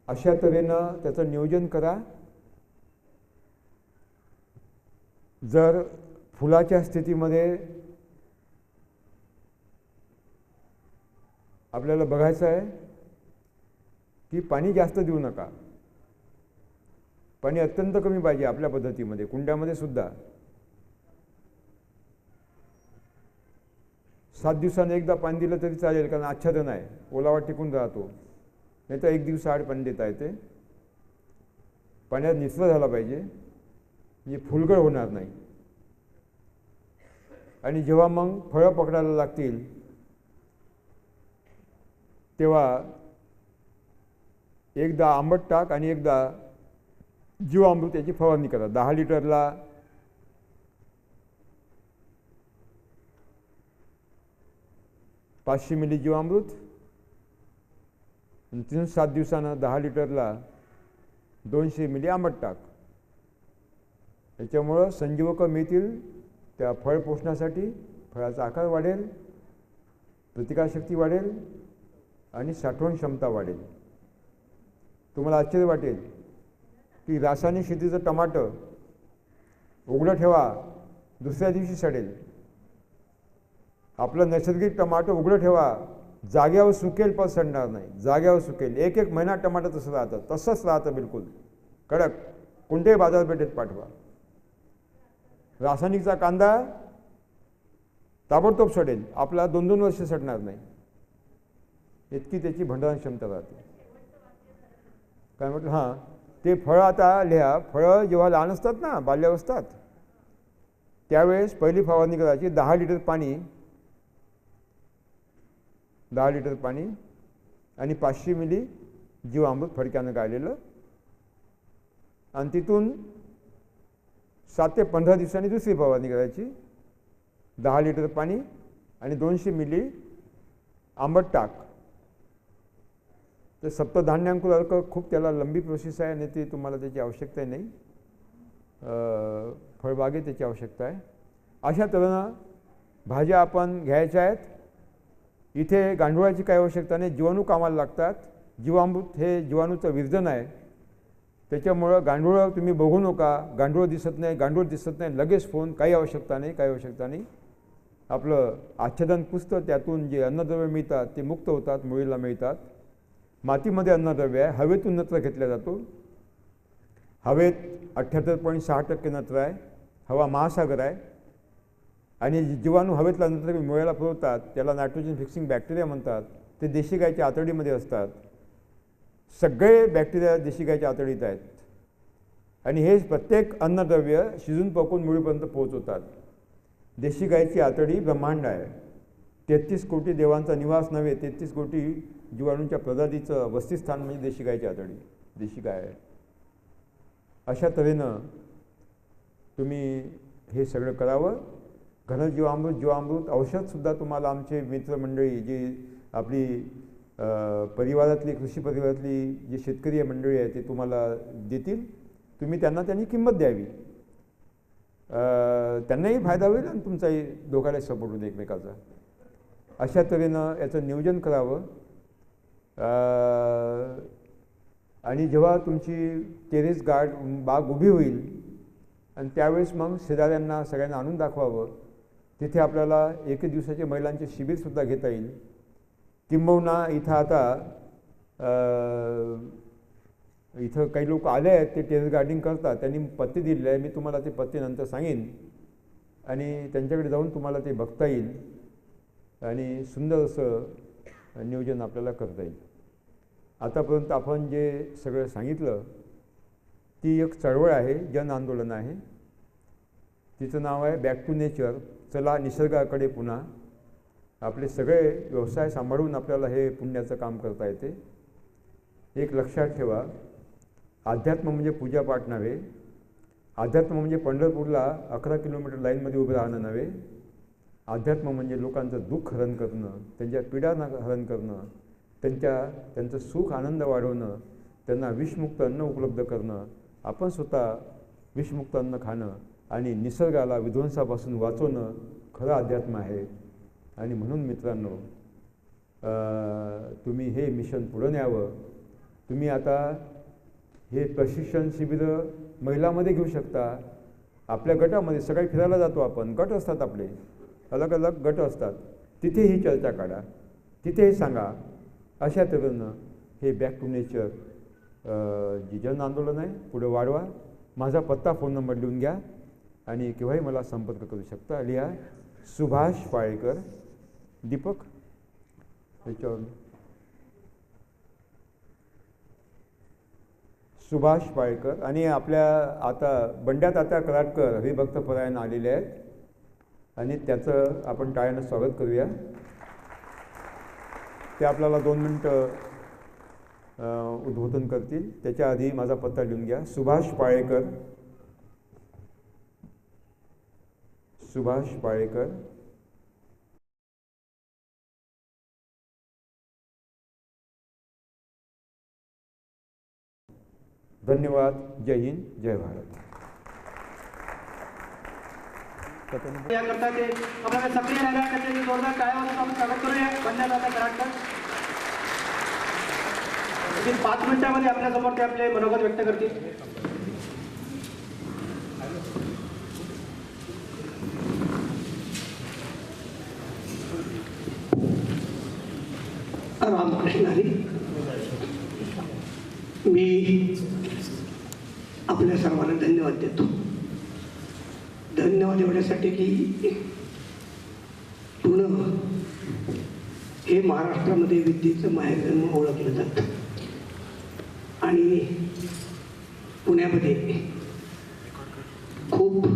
अशा तऱ्हेनं त्याचं नियोजन करा. जर फुलाच्या स्थितीमध्ये आपल्याला बघायचं आहे की पाणी जास्त देऊ नका. पाणी अत्यंत कमी पाहिजे आपल्या पद्धतीमध्ये. कुंड्यामध्ये सुद्धा 7 दिवसांनी एकदा पाणी दिलं तरी चालेल, कारण आच्छादन आहे, ओलावा टिकून राहतो. नाही तर 1 दिवसाआड पाणी देता येते. पाण्यात निचरा झाला पाहिजे, म्हणजे फुलगळ होणार नाही. आणि जेव्हा मग फळं पकडायला लागतील तेव्हा एकदा आंबट टाक आणि एकदा जीवामृताची फवारणी करा. 10 लिटरला 500 मिली जीवामृत आणि 3-7 दिवसानं 10 लिटरला 200 मिली आंबट टाक. याच्यामुळं संजीवकं मिळतील, त्या फळ पोषणासाठी फळाचा आकार वाढेल, प्रतिकारशक्ती वाढेल आणि साठवण क्षमता वाढेल. तुम्हाला आश्चर्य वाटेल की रासायनिक शेतीचं टमाटं उघडं ठेवा, दुसऱ्या दिवशी सडेल. आपलं नैसर्गिक टमाटं उघडं ठेवा, जाग्यावर सुकेल पण सडणार नाही, जाग्यावर सुकेल. 1 महिना टमाटर तसं राहतं, तसंच राहतं बिलकुल कडक. कोणत्याही बाजारपेठेत पाठवा. रासायनिकचा कांदा ताबडतोब सडेल, आपला 2-2 वर्ष सडणार नाही, इतकी त्याची भंडारण क्षमता राहते. काय म्हटलं? हां, ते फळं आता लिहा. फळं जेव्हा लहान असतात ना, बाल्यावस्थात, त्यावेळेस पहिली फवारणी करायची. 10 लिटर पाणी, 10 लिटर पाणी आणि 500 मिली जीवामृत फडक्यानं गाळलेलं, आणि तिथून 7 ते 15 दिवसांनी दुसरी फवारणी करायची. 10 लिटर पाणी आणि 200 मिली आंबट टाक. तर सप्तधान्यांकुर अर्क खूप त्याला लंबी प्रोसेस आहे आणि ती तुम्हाला त्याची आवश्यकता नाही. फळबागेत त्याची आवश्यकता आहे. अशा तऱ्हेनं भाज्या आपण घ्यायच्या आहेत. इथे गांडुळाची काही आवश्यकता नाही, जीवाणू कामाला लागतात. जीवामृत हे जीवाणूचं विर्जन आहे, त्याच्यामुळं गांडूळं तुम्ही बघू नका. गांडूळ दिसत नाही, गांडूळ दिसत नाही, लगेच फोन. काही आवश्यकता नाही, काही आवश्यकता नाही. आपलं आच्छादन पुसतं, त्यातून जे अन्नद्रव्य मिळतात ते मुक्त होतात, मुळीला मिळतात. मातीमध्ये अन्नद्रव्य आहे, हवेतून नत्र घेतला जातो. हवेत 78.6% नत्र आहे. हवा महासागर आहे आणि जीवाणू हवेतला नत्र मुळ्याला पुरवतात, त्याला नायट्रोजन फिक्सिंग बॅक्टेरिया म्हणतात. ते देशी गायच्या आतडीमध्ये असतात. सगळे बॅक्टेरिया देशी गायच्या आतडीत आहेत आणि हे प्रत्येक अन्नद्रव्य शिजून पकवून मुळीपर्यंत पोहोचवतात. देशी गायची आतडी ब्रह्मांड आहे. 33 कोटी देवांचा निवास नव्हे, 33 कोटी जीवाणूंच्या प्रजातीचं वसतिस्थान म्हणजे देशी गायची आतडी, देशी गाय आहे. अशा तऱ्हेनं तुम्ही हे सगळं करावं. घनजीवामृत, जीवामृत, औषधसुद्धा तुम्हाला आमचे मित्रमंडळी, जी आपली परिवारातली, कृषी परिवारातली जी शेतकरी मंडळी आहे ते तुम्हाला देतील. तुम्ही त्यांनी किंमत द्यावी. त्यांनाही फायदा होईल आणि तुमचाही दोघांनाही सपोर्ट होईल एकमेकाचा. अशा तऱ्हेनं याचं नियोजन करावं. आणि जेव्हा तुमची टेरेस बाग उभी होईल आणि त्यावेळेस मग शेजाऱ्यांना सगळ्यांना आणून दाखवावं. तिथे आपल्याला 1 दिवसाचे महिलांचे शिबिरसुद्धा घेता येईल. किंबहुना इथं आता इथं काही लोक आले आहेत, ते टेरेस गार्डनिंग करतात, त्यांनी पत्ते दिलेले आहे. मी तुम्हाला ते पत्ते नंतर सांगेन आणि त्यांच्याकडे जाऊन तुम्हाला ते बघता येईल आणि सुंदर असं नियोजन आपल्याला करता येईल. आतापर्यंत आपण जे सगळं सांगितलं ती एक चळवळ आहे, जन आंदोलन आहे. तिचं नाव आहे बॅक टू नेचर. चला निसर्गाकडे पुन्हा. आपले सगळे व्यवसाय सांभाळून आपल्याला हे पुण्याचं काम करता येते. एक लक्षात ठेवा, अध्यात्म म्हणजे पूजापाठ नव्हे. अध्यात्म म्हणजे पंढरपूरला 11 किलोमीटर लाईनमध्ये उभं राहणं नव्हे. अध्यात्म म्हणजे लोकांचं दुःख हरण करणं, त्यांच्या पीडा हरण करणं, त्यांचं सुख आनंद वाढवणं, त्यांना विषमुक्त अन्न उपलब्ध करणं, आपण स्वतः विषमुक्त अन्न खाणं आणि निसर्गाला विध्वंसापासून वाचवणं खरं अध्यात्म आहे. आणि म्हणून मित्रांनो, तुम्ही हे मिशन पुढे न्यावं. तुम्ही आता हे प्रशिक्षण शिबिरं महिलांमध्ये घेऊ शकता. आपल्या गटामध्ये सकाळी फिरायला जातो आपण, गट असतात आपले, अलग अलग गट असतात, तिथेही चर्चा काढा, तिथेही सांगा. अशा तऱ्हेनं हे बॅक टू नेचर जी जन आंदोलन आहे पुढे वाढवा. माझा पत्ता, फोन नंबर लिहून घ्या आणि केव्हाही मला संपर्क करू शकता. लिहा, सुभाष पाळेकर. दीपक त्याच्यावर सुभाष पाळेकर. आणि आपल्या आता बंड्यात आता कराडकर हरिभक्त परायण आलेले आहेत आणि त्याचं आपण टाळ्यानं स्वागत करूया. ते आपल्याला 2 मिनटं उद्बोधन करतील. त्याच्या आधी माझा पत्ता लिहून घ्या, सुभाष पाळेकर. सुभाष पाळेकर. धन्यवाद. जय हिंद, जय भारत. याकरता ते आपल्याला सक्रिय राहण्याकरता त्याची जोरदार टाळ्या आपण स्वागत करूया. बंड्यादादा कराडकर 5 मिनिटांमध्ये आपल्यासमोर ते आपले मनोगत व्यक्त करतील. रामकृष्ण हरी. मी आपल्या सर्वांना धन्यवाद देतो. धन्यवाद एवढ्यासाठी की पुणे हे महाराष्ट्रामध्ये विद्येचं माहेर म्हणून ओळखलं जातं आणि पुण्यामध्ये खूप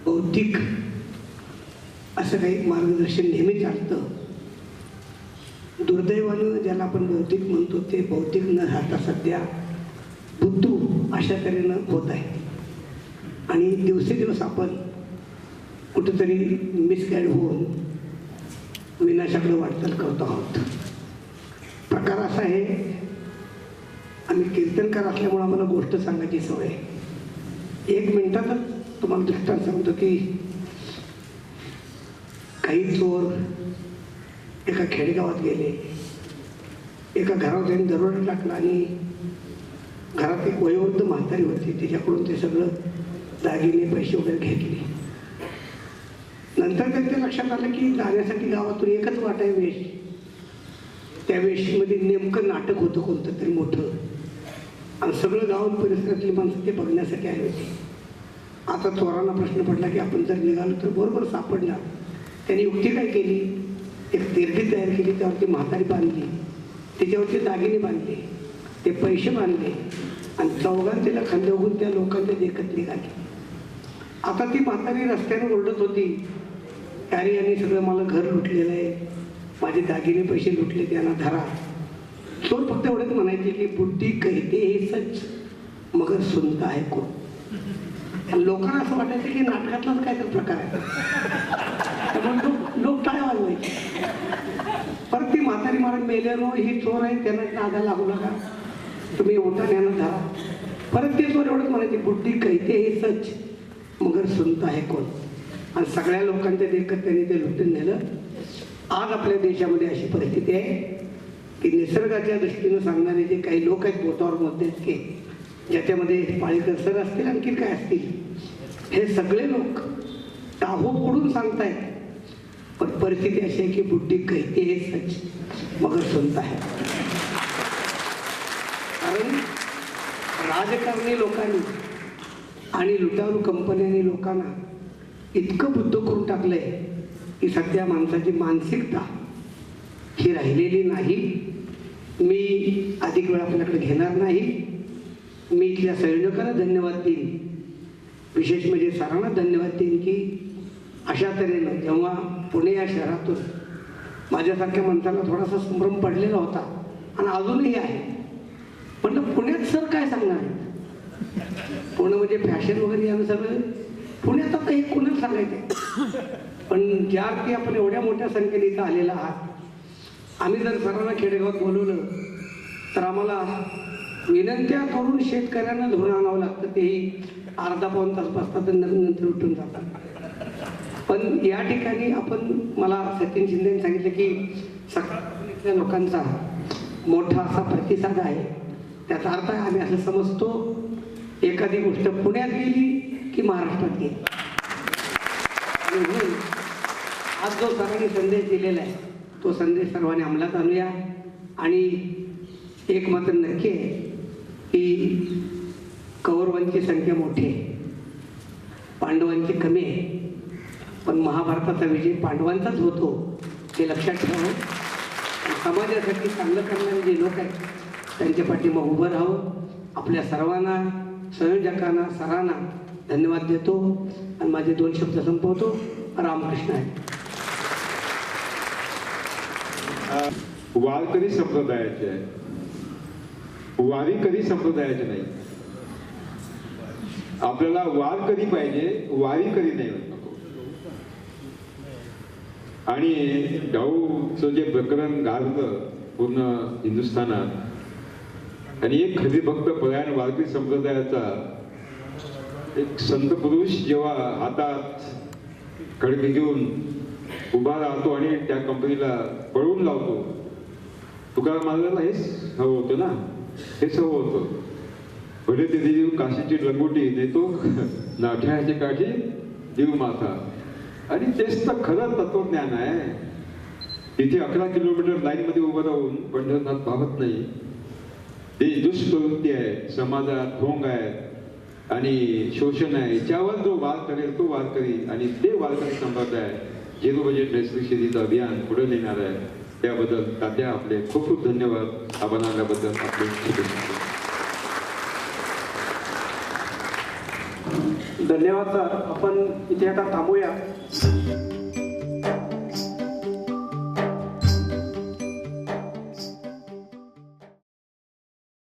बौद्धिक असं काही मार्गदर्शन नेहमी चालतं. दुर्दैवानं ज्याला आपण बौद्धिक म्हणतो ते बौद्धिक न राहता सध्या बुद्धू अशा तऱ्हेनं होत आहे आणि दिवसेदिवस आपण कुठेतरी मिसगाईड होऊन विनाशाकडे वाटचाल करतो आहोत. प्रकार असा आहे, आम्ही कीर्तनकार असल्यामुळे आम्हाला गोष्ट सांगायची सवय आहे. 1 मिनिटातच तुम्हाला दृष्टांत सांगतो की काही चोर एका खेडेगावात गेले. एका घरावर त्यांनी दरोडा टाकला आणि घरात एक वयोवृद्ध म्हातारी होती, तिच्याकडून ते सगळं दागिने पैसे वगैरे घेतले. नंतर त्यांच्या लक्षात आलं की जाण्यासाठी गावातून एकच वाट आहे वेश. त्या वेशीमध्ये नेमकं नाटक होतं कोणतं तरी मोठं आणि सगळं गाव परिसरातली माणसं ते बघण्यासाठी आले होते. आता चोरांना प्रश्न पडला की आपण जर निघालो तर बरोबर सापडणार. त्यांनी युक्ती काय केली, एक तिरडी तयार केली, त्यावरती म्हातारी बांधली, त्याच्यावरती दागिने बांधले, ते पैसे बांधले आणि चौघांतीला खांद्यावरून त्या लोकांच्या देखत निघाली. आता ती म्हातारी रस्त्याने ओरडत होती, अरे यांनी सगळं मला घर लुटलेलं आहे, माझे दागिने पैसे लुटले, त्यांना धरा. चोर फक्त एवढंच म्हणायचे की बुद्धी कहते हे सच मगर सुनता है कोण. लोकांना असं वाटायचं की नाटकातलाच काहीतरी प्रकार आहे, म्हणून लोक टाळ्या वाजवायचे. परत ती म्हातारी महाराज मेल्यानो ही चोर आहे, त्यांना नादा लागू नका, तुम्ही उठा यांना धरा. परत ते चोर एवढंच म्हणायचे बुद्धी कहते हे सच मगर सुनता है कोण. आणि सगळ्या लोकांच्या देखत त्यांनी ते लुटून नेलं. आज आपल्या देशामध्ये अशी परिस्थिती आहे की निसर्गाच्या दृष्टीनं सांगणारे जे काही लोक आहेत बोटावर मोजण्याचे, ज्याच्यामध्ये पाळीकर सर असतील आणखी काय असतील, हे सगळे लोक टाहो पडून सांगतायत. पण परिस्थिती अशी आहे की बुद्धी कहते हे सच मगर सुनता है. कारण राजकारणी लोकांनी आणि लुटारू कंपन्यांनी लोकांना इतकं बुद्ध करून टाकलंय की सध्या माणसाची मानसिकता ही राहिलेली नाही. मी अधिक वेळ आपल्याकडे घेणार नाही. मी इथल्या संयोजकांना धन्यवाद देईन, विशेष म्हणजे सरांना धन्यवाद देईन की अशा तऱ्हेनं जेव्हा पुणे या शहरातून माझ्यासारख्या माणसाला थोडासा संभ्रम पडलेला होता आणि अजूनही आहे, म्हटलं पुण्यात सर काय सांगणार, पुणे म्हणजे फॅशन वगैरे यानं सगळं पुण्यात आता हे कुणाला सांगायचं. पण ज्या की आपण एवढ्या मोठ्या संख्येने इथं आलेला आहात, आम्ही जर सरांना खेडेगावात बोलवलं तर आम्हाला विनंत्या करून शेतकऱ्यांना धुणं आणावं लागतं. तेही अर्धा-पाऊण तास बसतात नंतर उठून जातात. पण या ठिकाणी आपण मला सचिन शिंदेने सांगितलं की सकाळपासून इथल्या लोकांचा मोठा असा प्रतिसाद आहे. त्याचा अर्थ आहे आम्ही असं समजतो एखादी गोष्ट पुण्यात गेली की महाराष्ट्रात गेली. आणि म्हणून आज जो सरांनी संदेश दिलेला आहे तो संदेश सर्वांनी अंमलात आणूया. आणि एक मात्र नक्की आहे की कौरवांची संख्या मोठी आहे, पांडवांची कमी आहे, पण महाभारताचा विजय पांडवांचाच होतो हे लक्षात ठेवावं. समाजासाठी चांगलं करणारे जे लोक आहेत त्यांच्या पाठीमागे उभं राहावं. आपल्या सर्वांना, संयोजकांना, सरांना धन्यवाद देतो आणि माझे 2 शब्द संपवतो. रामकृष्ण आहे. वारकरी संप्रदायाचे आहे, वारीकरी संप्रदायाचे नाही. आपल्याला वारकरी पाहिजे, वारीकरी नाही नको. आणि डाऊचं जे प्रकरण गाजलं पूर्ण हिंदुस्थानात, आणि एक खरी भक्त परायण वारकरी संप्रदायाचा एक संत पुरुष जेव्हा हातात खडके घेऊन उभा राहतो आणि त्या कंपनीला पळवून लावतो, तुकाराम महाराजांना हेच हवं होतं ना, हेच हवं होतं. भले ते देव काशीची लंगोटी नेतो नाठ्याची काठी देव माथा. आणि तेच तर खरं तत्वज्ञान आहे. तिथे 11 किलोमीटर लाईन मध्ये उभं राहून पंढरनाथ पाहत नाही. ते दुष्प्रवृत्ती आहे, समाजात ढोंग आहे आणि शोषण आहे, याच्यावर जो वार करेल तो वारकरी आणि ते वारकरी संप्रदाय झिरो बजेट रेस्ट्रिक्शनचं अभियान पुढे नेणार आहे. त्याबद्दल तात्या आपले खूप खूप धन्यवाद. आपण आल्याबद्दल आपले शुभेच्छा. धन्यवाद सर. आपण इथे आता थांबूया.